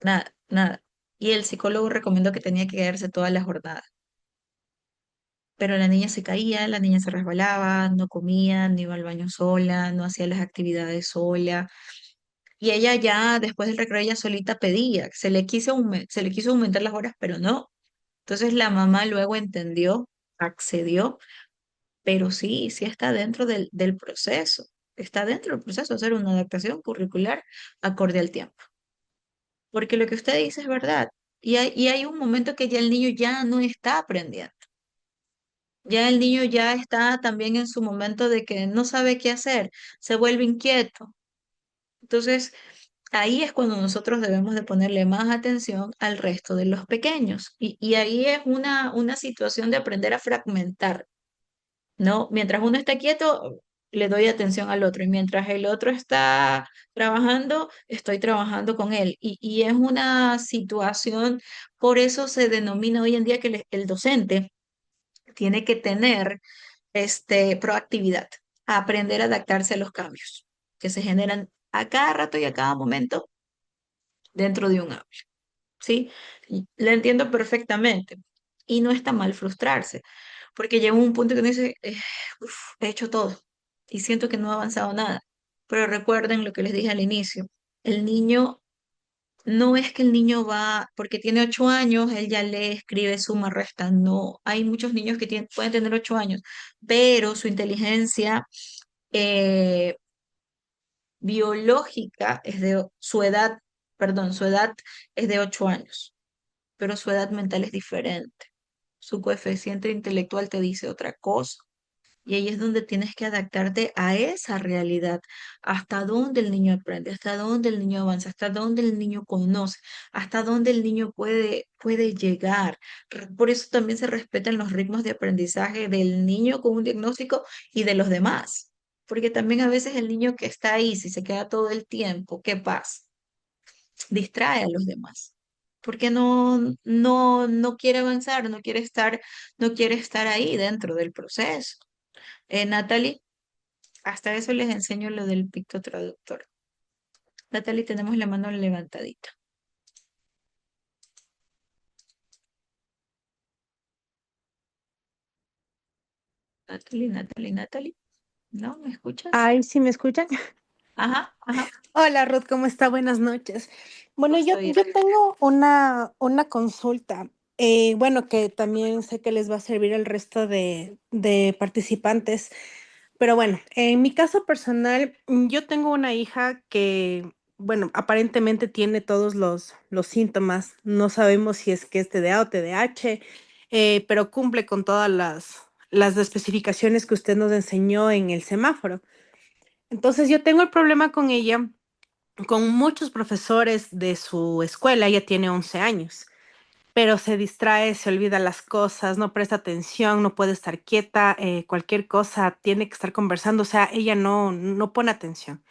[SPEAKER 1] nada, nada. Y el psicólogo recomendó que tenía que quedarse toda la jornada. Pero la niña se caía, la niña se resbalaba, no comía, no iba al baño sola, no hacía las actividades sola. Y ella ya, después del recreo, ella solita pedía, se le quiso aumentar las horas, pero no. Entonces la mamá luego entendió, accedió, pero sí está dentro del proceso. Está dentro del proceso hacer una adaptación curricular acorde al tiempo. Porque lo que usted dice es verdad. Y hay un momento que ya el niño ya no está aprendiendo. Ya el niño ya está también en su momento de que no sabe qué hacer, se vuelve inquieto. Entonces, ahí es cuando nosotros debemos de ponerle más atención al resto de los pequeños. Y ahí es una situación de aprender a fragmentar, ¿no? Mientras uno está quieto, le doy atención al otro. Y mientras el otro está trabajando, estoy trabajando con él. Y es una situación, por eso se denomina hoy en día que el docente tiene que tener proactividad, a aprender a adaptarse a los cambios que se generan a cada rato y a cada momento dentro de un aula, ¿sí? Y la entiendo perfectamente y no está mal frustrarse, porque llega un punto que uno dice, "Uf, he hecho todo y siento que no ha avanzado nada". Pero recuerden lo que les dije al inicio, el niño, no es que el niño va, porque tiene 8 años, él ya lee, escribe, suma, resta. No, hay muchos niños que pueden tener 8 años, pero su inteligencia eh, biológica su edad, perdón, su edad es de 8 años, pero su edad mental es diferente. Su coeficiente intelectual te dice otra cosa. Y ahí es donde tienes que adaptarte a esa realidad, hasta dónde el niño aprende, hasta dónde el niño avanza, hasta dónde el niño conoce, hasta dónde el niño puede llegar. Por eso también se respetan los ritmos de aprendizaje del niño con un diagnóstico y de los demás. Porque también a veces el niño que está ahí, si se queda todo el tiempo, ¿qué pasa? Distrae a los demás. Porque no quiere avanzar, no quiere estar ahí dentro del proceso. Natalie, hasta eso les enseño lo del pictotraductor. Natalie, tenemos la mano levantadita. Natalie. ¿No? ¿Me escuchas?
[SPEAKER 5] Ay, ¿sí me escuchan?
[SPEAKER 1] Ajá, ajá.
[SPEAKER 5] Hola Ruth, ¿cómo está? Buenas noches. Bueno, yo,
[SPEAKER 1] Gusto ir.
[SPEAKER 5] yo tengo una consulta, bueno, que también sé que les va a servir al resto de participantes, pero bueno, en mi caso personal, yo tengo una hija que, bueno, aparentemente tiene todos los síntomas, no sabemos si es que es TDA o TDAH, pero cumple con todas las especificaciones que usted nos enseñó en el semáforo. Entonces yo tengo el problema con ella, con muchos profesores de su escuela, ella tiene 11 años, pero se distrae, se olvida las cosas, no presta atención, no puede estar quieta, cualquier cosa tiene que estar conversando, o sea, ella no pone atención.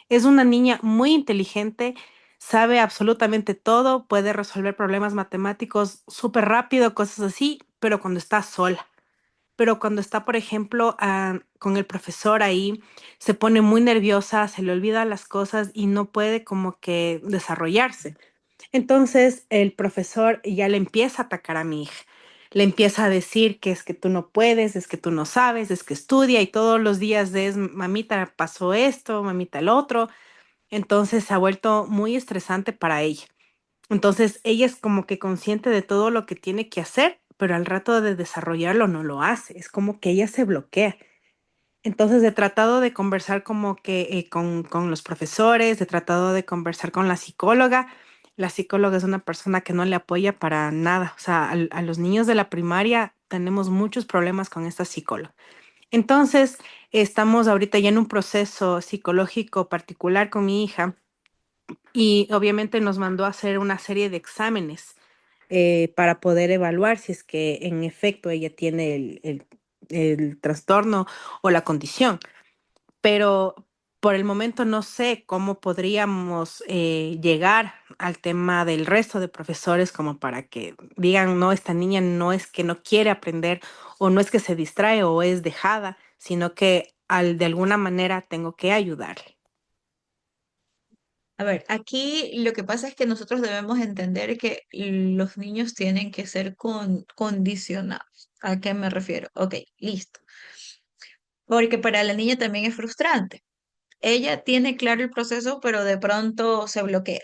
[SPEAKER 5] Es una niña muy inteligente, sabe absolutamente todo, puede resolver problemas matemáticos súper rápido, cosas así, pero cuando está sola. Pero cuando está, por ejemplo, con el profesor ahí, se pone muy nerviosa, se le olvida las cosas y no puede como que desarrollarse. Entonces el profesor ya le empieza a atacar a mi hija. Le empieza a decir que es que tú no puedes, es que tú no sabes, es que estudia y todos los días de mamita pasó esto, mamita el otro. Entonces se ha vuelto muy estresante para ella. Entonces ella es como que consciente de todo lo que tiene que hacer, pero al rato de desarrollarlo no lo hace. Es como que ella se bloquea. Entonces he tratado de conversar como que con los profesores, he tratado de conversar con la psicóloga. La psicóloga es una persona que no le apoya para nada. O sea, a los niños de la primaria tenemos muchos problemas con esta psicóloga. Entonces, estamos ahorita ya en un proceso psicológico particular con mi hija y obviamente nos mandó a hacer una serie de exámenes para poder evaluar si es que en efecto ella tiene el trastorno o la condición, pero por el momento no sé cómo podríamos llegar al tema del resto de profesores como para que digan, no, esta niña no es que no quiere aprender o no es que se distrae o es dejada, sino que de alguna manera tengo que ayudarle.
[SPEAKER 1] A ver, aquí lo que pasa es que nosotros debemos entender que los niños tienen que ser condicionados. ¿A qué me refiero? Ok, listo. Porque para la niña también es frustrante. Ella tiene claro el proceso, pero de pronto se bloquea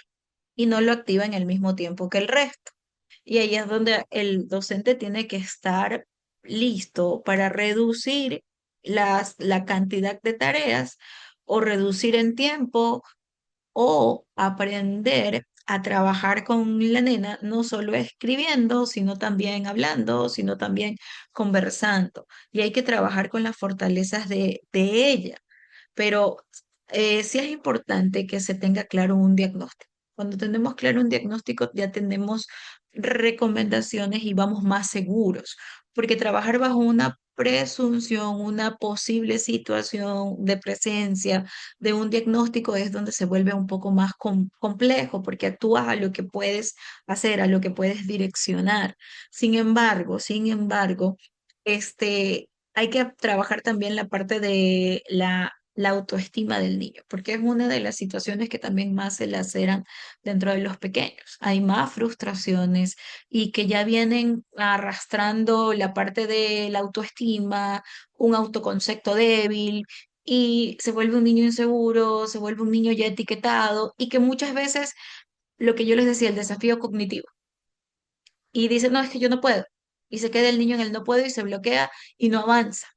[SPEAKER 1] y no lo activa en el mismo tiempo que el resto. Y ahí es donde el docente tiene que estar listo para reducir la cantidad de tareas o reducir en tiempo o aprender a trabajar con la nena, no solo escribiendo, sino también hablando, sino también conversando. Y hay que trabajar con las fortalezas de ella, pero sí es importante que se tenga claro un diagnóstico. Cuando tenemos claro un diagnóstico, ya tenemos recomendaciones y vamos más seguros, porque trabajar bajo una presunción, una posible situación de presencia de un diagnóstico es donde se vuelve un poco más complejo, porque actúas a lo que puedes hacer, a lo que puedes direccionar. Sin embargo, hay que trabajar también la parte de la autoestima del niño, porque es una de las situaciones que también más se laceran dentro de los pequeños. Hay más frustraciones y que ya vienen arrastrando la parte de la autoestima, un autoconcepto débil y se vuelve un niño inseguro, se vuelve un niño ya etiquetado y que muchas veces, lo que yo les decía, el desafío cognitivo y dice, no, es que yo no puedo. Y se queda el niño en el no puedo y se bloquea y no avanza.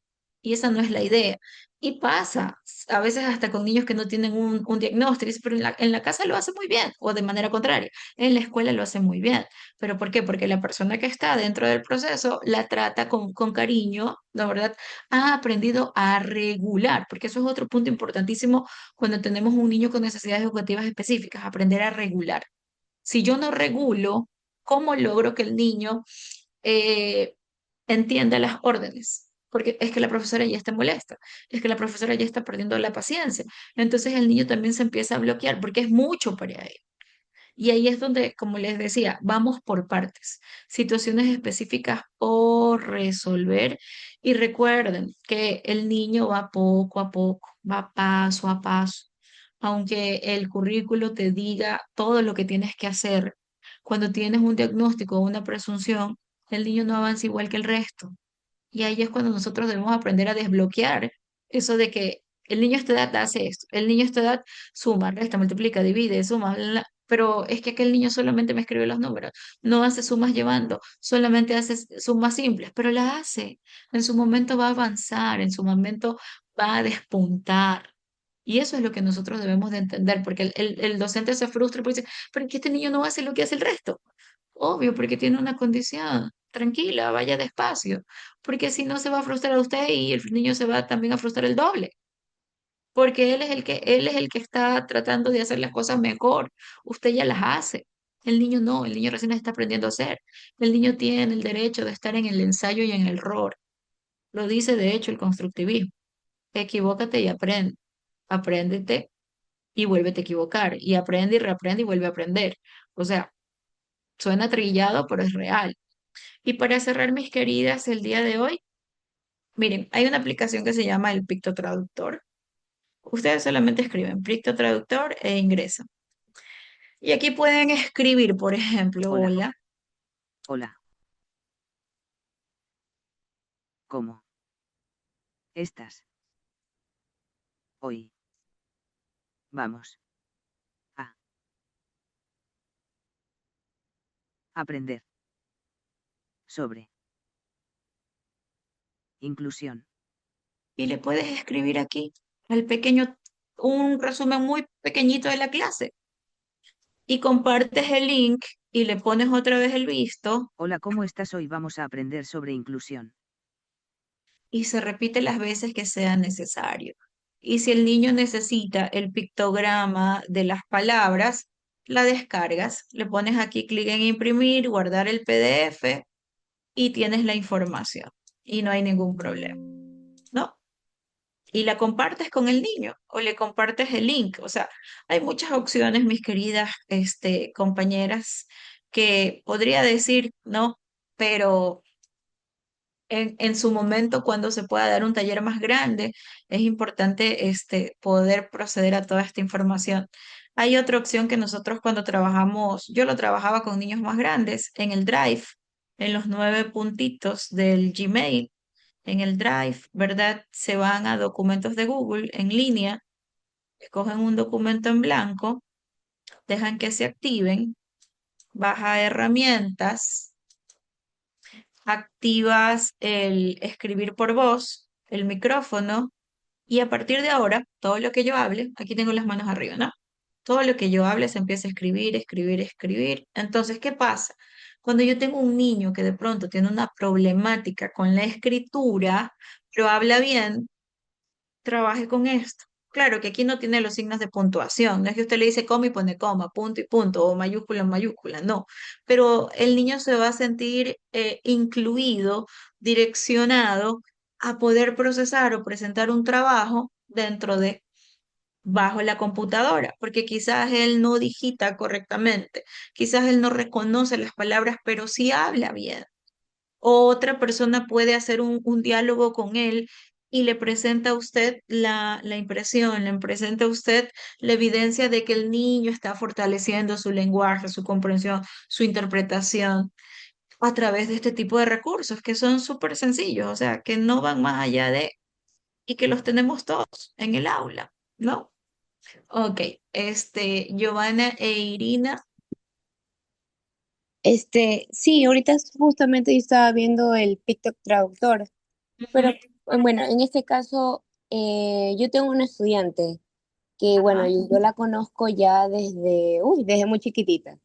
[SPEAKER 1] Y esa no es la idea. Y pasa, a veces hasta con niños que no tienen un diagnóstico, dice, pero en la casa lo hace muy bien, o de manera contraria, en la escuela lo hace muy bien. ¿Pero por qué? Porque la persona que está dentro del proceso la trata con cariño, la verdad, ha aprendido a regular, porque eso es otro punto importantísimo cuando tenemos un niño con necesidades educativas específicas, aprender a regular. Si yo no regulo, ¿cómo logro que el niño eh, entienda las órdenes? Porque es que la profesora ya está molesta, es que la profesora ya está perdiendo la paciencia. Entonces el niño también se empieza a bloquear porque es mucho para él. Y ahí es donde, como les decía, vamos por partes, situaciones específicas por resolver. Y recuerden que el niño va poco a poco, va paso a paso. Aunque el currículo te diga todo lo que tienes que hacer, cuando tienes un diagnóstico o una presunción, el niño no avanza igual que el resto. Y ahí es cuando nosotros debemos aprender a desbloquear eso de que el niño a esta edad hace esto, el niño a esta edad suma, resta, multiplica, divide, suma, pero es que aquel niño solamente me escribe los números, no hace sumas llevando, solamente hace sumas simples, pero la hace. En su momento va a avanzar, en su momento va a despuntar. Y eso es lo que nosotros debemos de entender, porque el docente se frustra porque dice, pero es que este niño no hace lo que hace el resto. Obvio, porque tiene una condición. Tranquila, vaya despacio, porque si no se va a frustrar a usted y el niño se va también a frustrar el doble, porque él es el que está tratando de hacer las cosas mejor. Usted ya las hace. El niño no, el niño recién está aprendiendo a hacer. El niño tiene el derecho de estar en el ensayo y en el error. Lo dice de hecho el constructivismo. Equivócate y aprende. Apréndete y vuélvete a equivocar. Y aprende y reaprende y vuelve a aprender. O sea, suena trillado, pero es real. Y para cerrar, mis queridas, el día de hoy, miren, hay una aplicación que se llama el Picto Traductor. Ustedes solamente escriben Picto Traductor e ingresan. Y aquí pueden escribir, por ejemplo,
[SPEAKER 7] Hola.
[SPEAKER 1] hola,
[SPEAKER 7] Hola. ¿Cómo estás? Hoy vamos a aprender sobre inclusión.
[SPEAKER 1] y le puedes escribir aquí al pequeño, un resumen muy pequeñito de la clase. Y compartes el link y le pones otra vez el visto
[SPEAKER 7] Hola, ¿cómo estás? Hoy vamos a aprender sobre inclusión.
[SPEAKER 1] y se repite las veces que sea necesario. Y si el niño necesita el pictograma de las palabras, la descargas, le pones aquí clic en imprimir, guardar el PDF y tienes la información y no hay ningún problema, ¿no? Y la compartes con el niño o le compartes el link. O sea, hay muchas opciones, mis queridas, compañeras, que podría decir, ¿no? Pero en su momento, cuando se pueda dar un taller más grande, es importante poder proceder a toda esta información. Hay otra opción que nosotros cuando trabajamos, yo lo trabajaba con niños más grandes en el Drive, en los 9 puntitos del Gmail, en el Drive, ¿verdad? Se van a documentos de Google en línea, escogen un documento en blanco, dejan que se activen, baja herramientas, activas el escribir por voz, el micrófono, y a partir de ahora, todo lo que yo hable, aquí tengo las manos arriba, ¿no? Todo lo que yo hable se empieza a escribir, escribir, escribir. Entonces, ¿qué pasa? Cuando yo tengo un niño que de pronto tiene una problemática con la escritura, pero habla bien, trabaje con esto. Claro que aquí no tiene los signos de puntuación, no es que usted le dice coma y pone coma, punto y punto, o mayúscula en mayúscula, no. Pero el niño se va a sentir incluido, direccionado a poder procesar o presentar un trabajo dentro de, bajo la computadora, porque quizás él no digita correctamente, quizás él no reconoce las palabras, pero sí habla bien. O otra persona puede hacer un diálogo con él y le presenta a usted la impresión, le presenta a usted la evidencia de que el niño está fortaleciendo su lenguaje, su comprensión, su interpretación a través de este tipo de recursos que son súper sencillos, o sea, que no van más allá de y que los tenemos todos en el aula, ¿no? Ok, Giovanna e Irina.
[SPEAKER 3] Sí, ahorita justamente yo estaba viendo el TikTok traductor, pero
[SPEAKER 1] Ujú.
[SPEAKER 3] bueno, en este caso yo tengo una estudiante que, bueno,
[SPEAKER 1] Ajá.
[SPEAKER 3] yo la conozco ya desde muy chiquitita.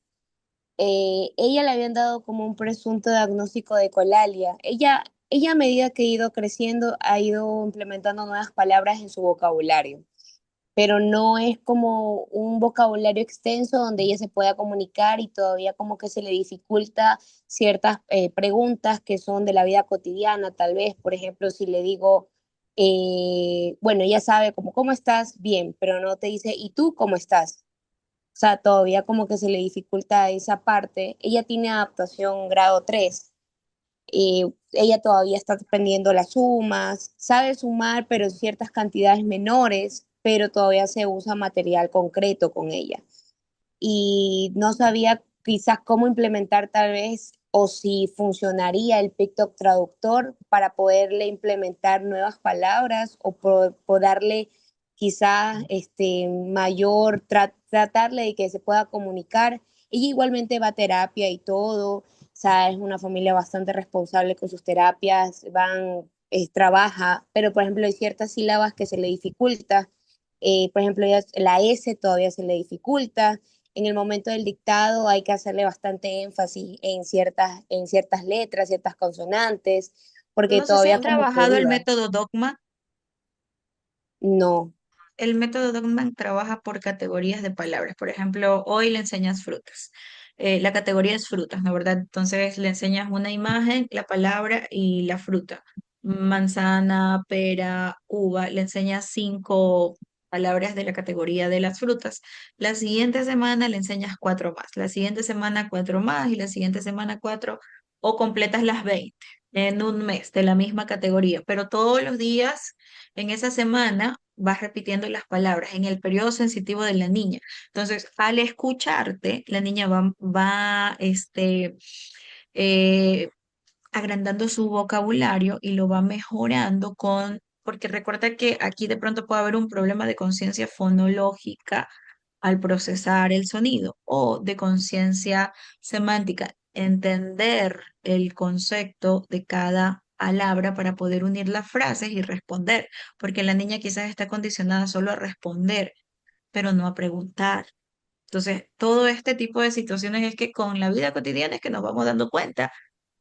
[SPEAKER 3] Ella le habían dado como un presunto diagnóstico de colalia. Ella a medida que ha ido creciendo ha ido implementando nuevas palabras en su vocabulario, pero no es como un vocabulario extenso donde ella se pueda comunicar y todavía como que se le dificulta ciertas preguntas que son de la vida cotidiana, tal vez, por ejemplo, si le digo, bueno, ella sabe como, ¿cómo estás? Bien, pero no te dice, ¿y tú cómo estás? O sea, todavía como que se le dificulta esa parte. Ella tiene adaptación grado 3. Ella todavía está aprendiendo las sumas, sabe sumar, pero en ciertas cantidades menores, pero todavía se usa material concreto con ella. Y no sabía quizás cómo implementar tal vez o si funcionaría el TikTok traductor para poderle implementar nuevas palabras o por darle quizás tratarle de que se pueda comunicar. Ella igualmente va a terapia y todo, o sea, es una familia bastante responsable con sus terapias, trabaja, pero por ejemplo hay ciertas sílabas que se le dificulta, por ejemplo la S todavía se le dificulta, en el momento del dictado hay que hacerle bastante énfasis en ciertas letras, ciertas consonantes, porque
[SPEAKER 1] No sé si
[SPEAKER 3] todavía
[SPEAKER 1] has
[SPEAKER 3] como que
[SPEAKER 1] trabajado el
[SPEAKER 3] duda.
[SPEAKER 1] método Dogma.
[SPEAKER 3] No,
[SPEAKER 1] El método Dogman trabaja por categorías de palabras. Por ejemplo, hoy le enseñas frutas. La categoría es frutas, ¿no? ¿Verdad? Entonces le enseñas una imagen, la palabra y la fruta. Manzana, pera, uva, le enseñas 5 palabras de la categoría de las frutas. La siguiente semana le enseñas 4 más, la siguiente semana 4 más y la siguiente semana 4 o completas las 20 en un mes de la misma categoría, pero todos los días en esa semana vas repitiendo las palabras en el periodo sensitivo de la niña. Entonces, al escucharte, la niña va eh, agrandando su vocabulario y lo va mejorando porque recuerda que aquí de pronto puede haber un problema de conciencia fonológica al procesar el sonido o de conciencia semántica, entender el concepto de cada palabra para poder unir las frases y responder, porque la niña quizás está condicionada solo a responder, pero no a preguntar. Entonces, todo este tipo de situaciones es que con la vida cotidiana es que nos vamos dando cuenta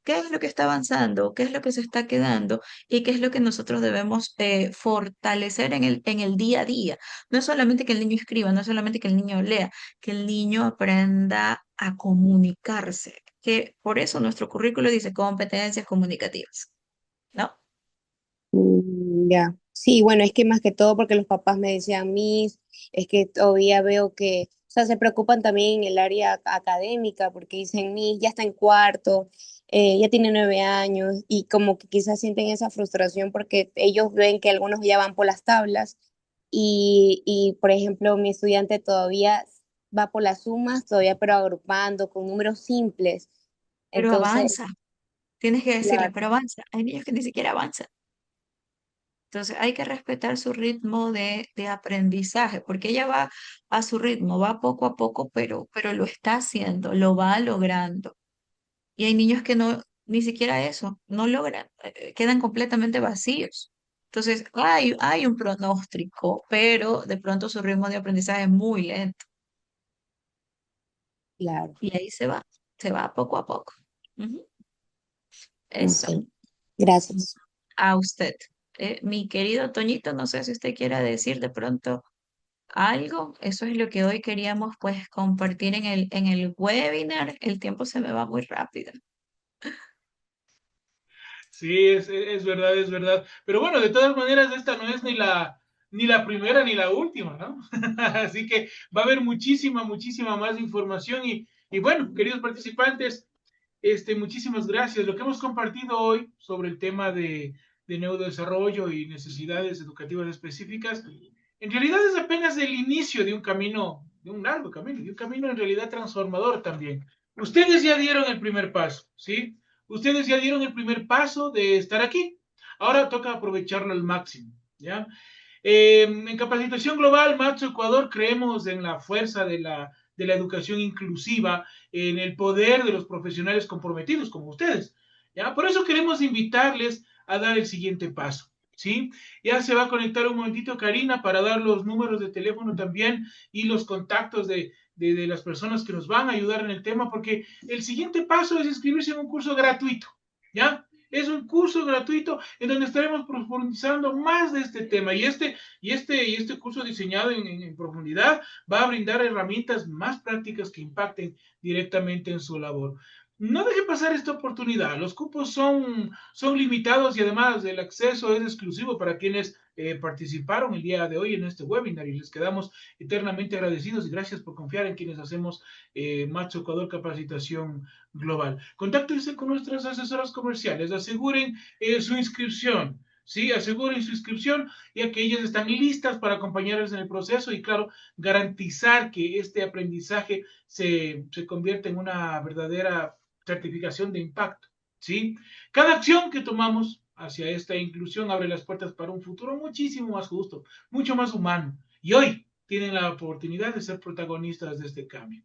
[SPEAKER 1] qué es lo que está avanzando, qué es lo que se está quedando y qué es lo que nosotros debemos fortalecer en el día a día. No es solamente que el niño escriba, no es solamente que el niño lea, que el niño aprenda a comunicarse, que por eso nuestro currículo dice competencias comunicativas, ¿no?
[SPEAKER 3] Ya. Sí, bueno, es que más que todo porque los papás me decían, Miss, es que todavía veo que, o sea, se preocupan también en el área académica porque dicen, Miss, ya está en cuarto, ya tiene 9 años y como que quizás sienten esa frustración porque ellos ven que algunos ya van por las tablas y por ejemplo, mi estudiante todavía va por las sumas, todavía pero agrupando con números simples.
[SPEAKER 1] Pero
[SPEAKER 3] Entonces,
[SPEAKER 1] avanza, tienes que decirle,
[SPEAKER 3] claro,
[SPEAKER 1] pero avanza. Hay niños que ni siquiera avanzan. Entonces hay que respetar su ritmo de aprendizaje, porque ella va a su ritmo, va poco a poco, pero lo está haciendo, lo va logrando. Y hay niños que no, ni siquiera eso, no logran, quedan completamente vacíos. Entonces hay un pronóstico, pero de pronto su ritmo de aprendizaje es muy lento.
[SPEAKER 3] claro.
[SPEAKER 1] Y ahí se va poco a poco. Ujú. Eso.
[SPEAKER 3] Ok, gracias.
[SPEAKER 1] A usted. Mi querido Toñito, no sé si usted quiera decir de pronto algo. Eso es lo que hoy queríamos pues compartir en el webinar. El tiempo se me va muy rápido.
[SPEAKER 8] Sí, es verdad, es verdad. Pero bueno, de todas maneras, esta no es ni la primera ni la última, ¿no? Así que va a haber muchísima, muchísima más información y bueno, queridos participantes, muchísimas gracias. Lo que hemos compartido hoy sobre el tema de neurodesarrollo y necesidades educativas específicas, en realidad es apenas el inicio de un camino, de un largo camino, de un camino en realidad transformador también. Ustedes ya dieron el primer paso, ¿sí? Ustedes ya dieron el primer paso de estar aquí. Ahora toca aprovecharlo al máximo, ¿ya? En Capacitación Global, Macho Ecuador, creemos en la fuerza de la educación inclusiva, en el poder de los profesionales comprometidos como ustedes. ¿Ya? Por eso queremos invitarles a dar el siguiente paso. ¿Sí? Ya se va a conectar un momentito Karina para dar los números de teléfono también y los contactos de las personas que nos van a ayudar en el tema, porque el siguiente paso es inscribirse en un curso gratuito. ¿Ya? Es un curso gratuito en donde estaremos profundizando más de este tema y este curso diseñado en profundidad va a brindar herramientas más prácticas que impacten directamente en su labor. No deje pasar esta oportunidad. Los cupos son limitados y además el acceso es exclusivo para quienes participaron el día de hoy en este webinar y les quedamos eternamente agradecidos y gracias por confiar en quienes hacemos Macho Ecuador Capacitación Global. Contáctense con nuestras asesoras comerciales, aseguren su inscripción. Sí, aseguren su inscripción, ya que ellas están listas para acompañarles en el proceso y, claro, garantizar que este aprendizaje se convierta en una verdadera certificación de impacto. ¿Sí? Cada acción que tomamos hacia esta inclusión abre las puertas para un futuro muchísimo más justo, mucho más humano. Y hoy tienen la oportunidad de ser protagonistas de este cambio.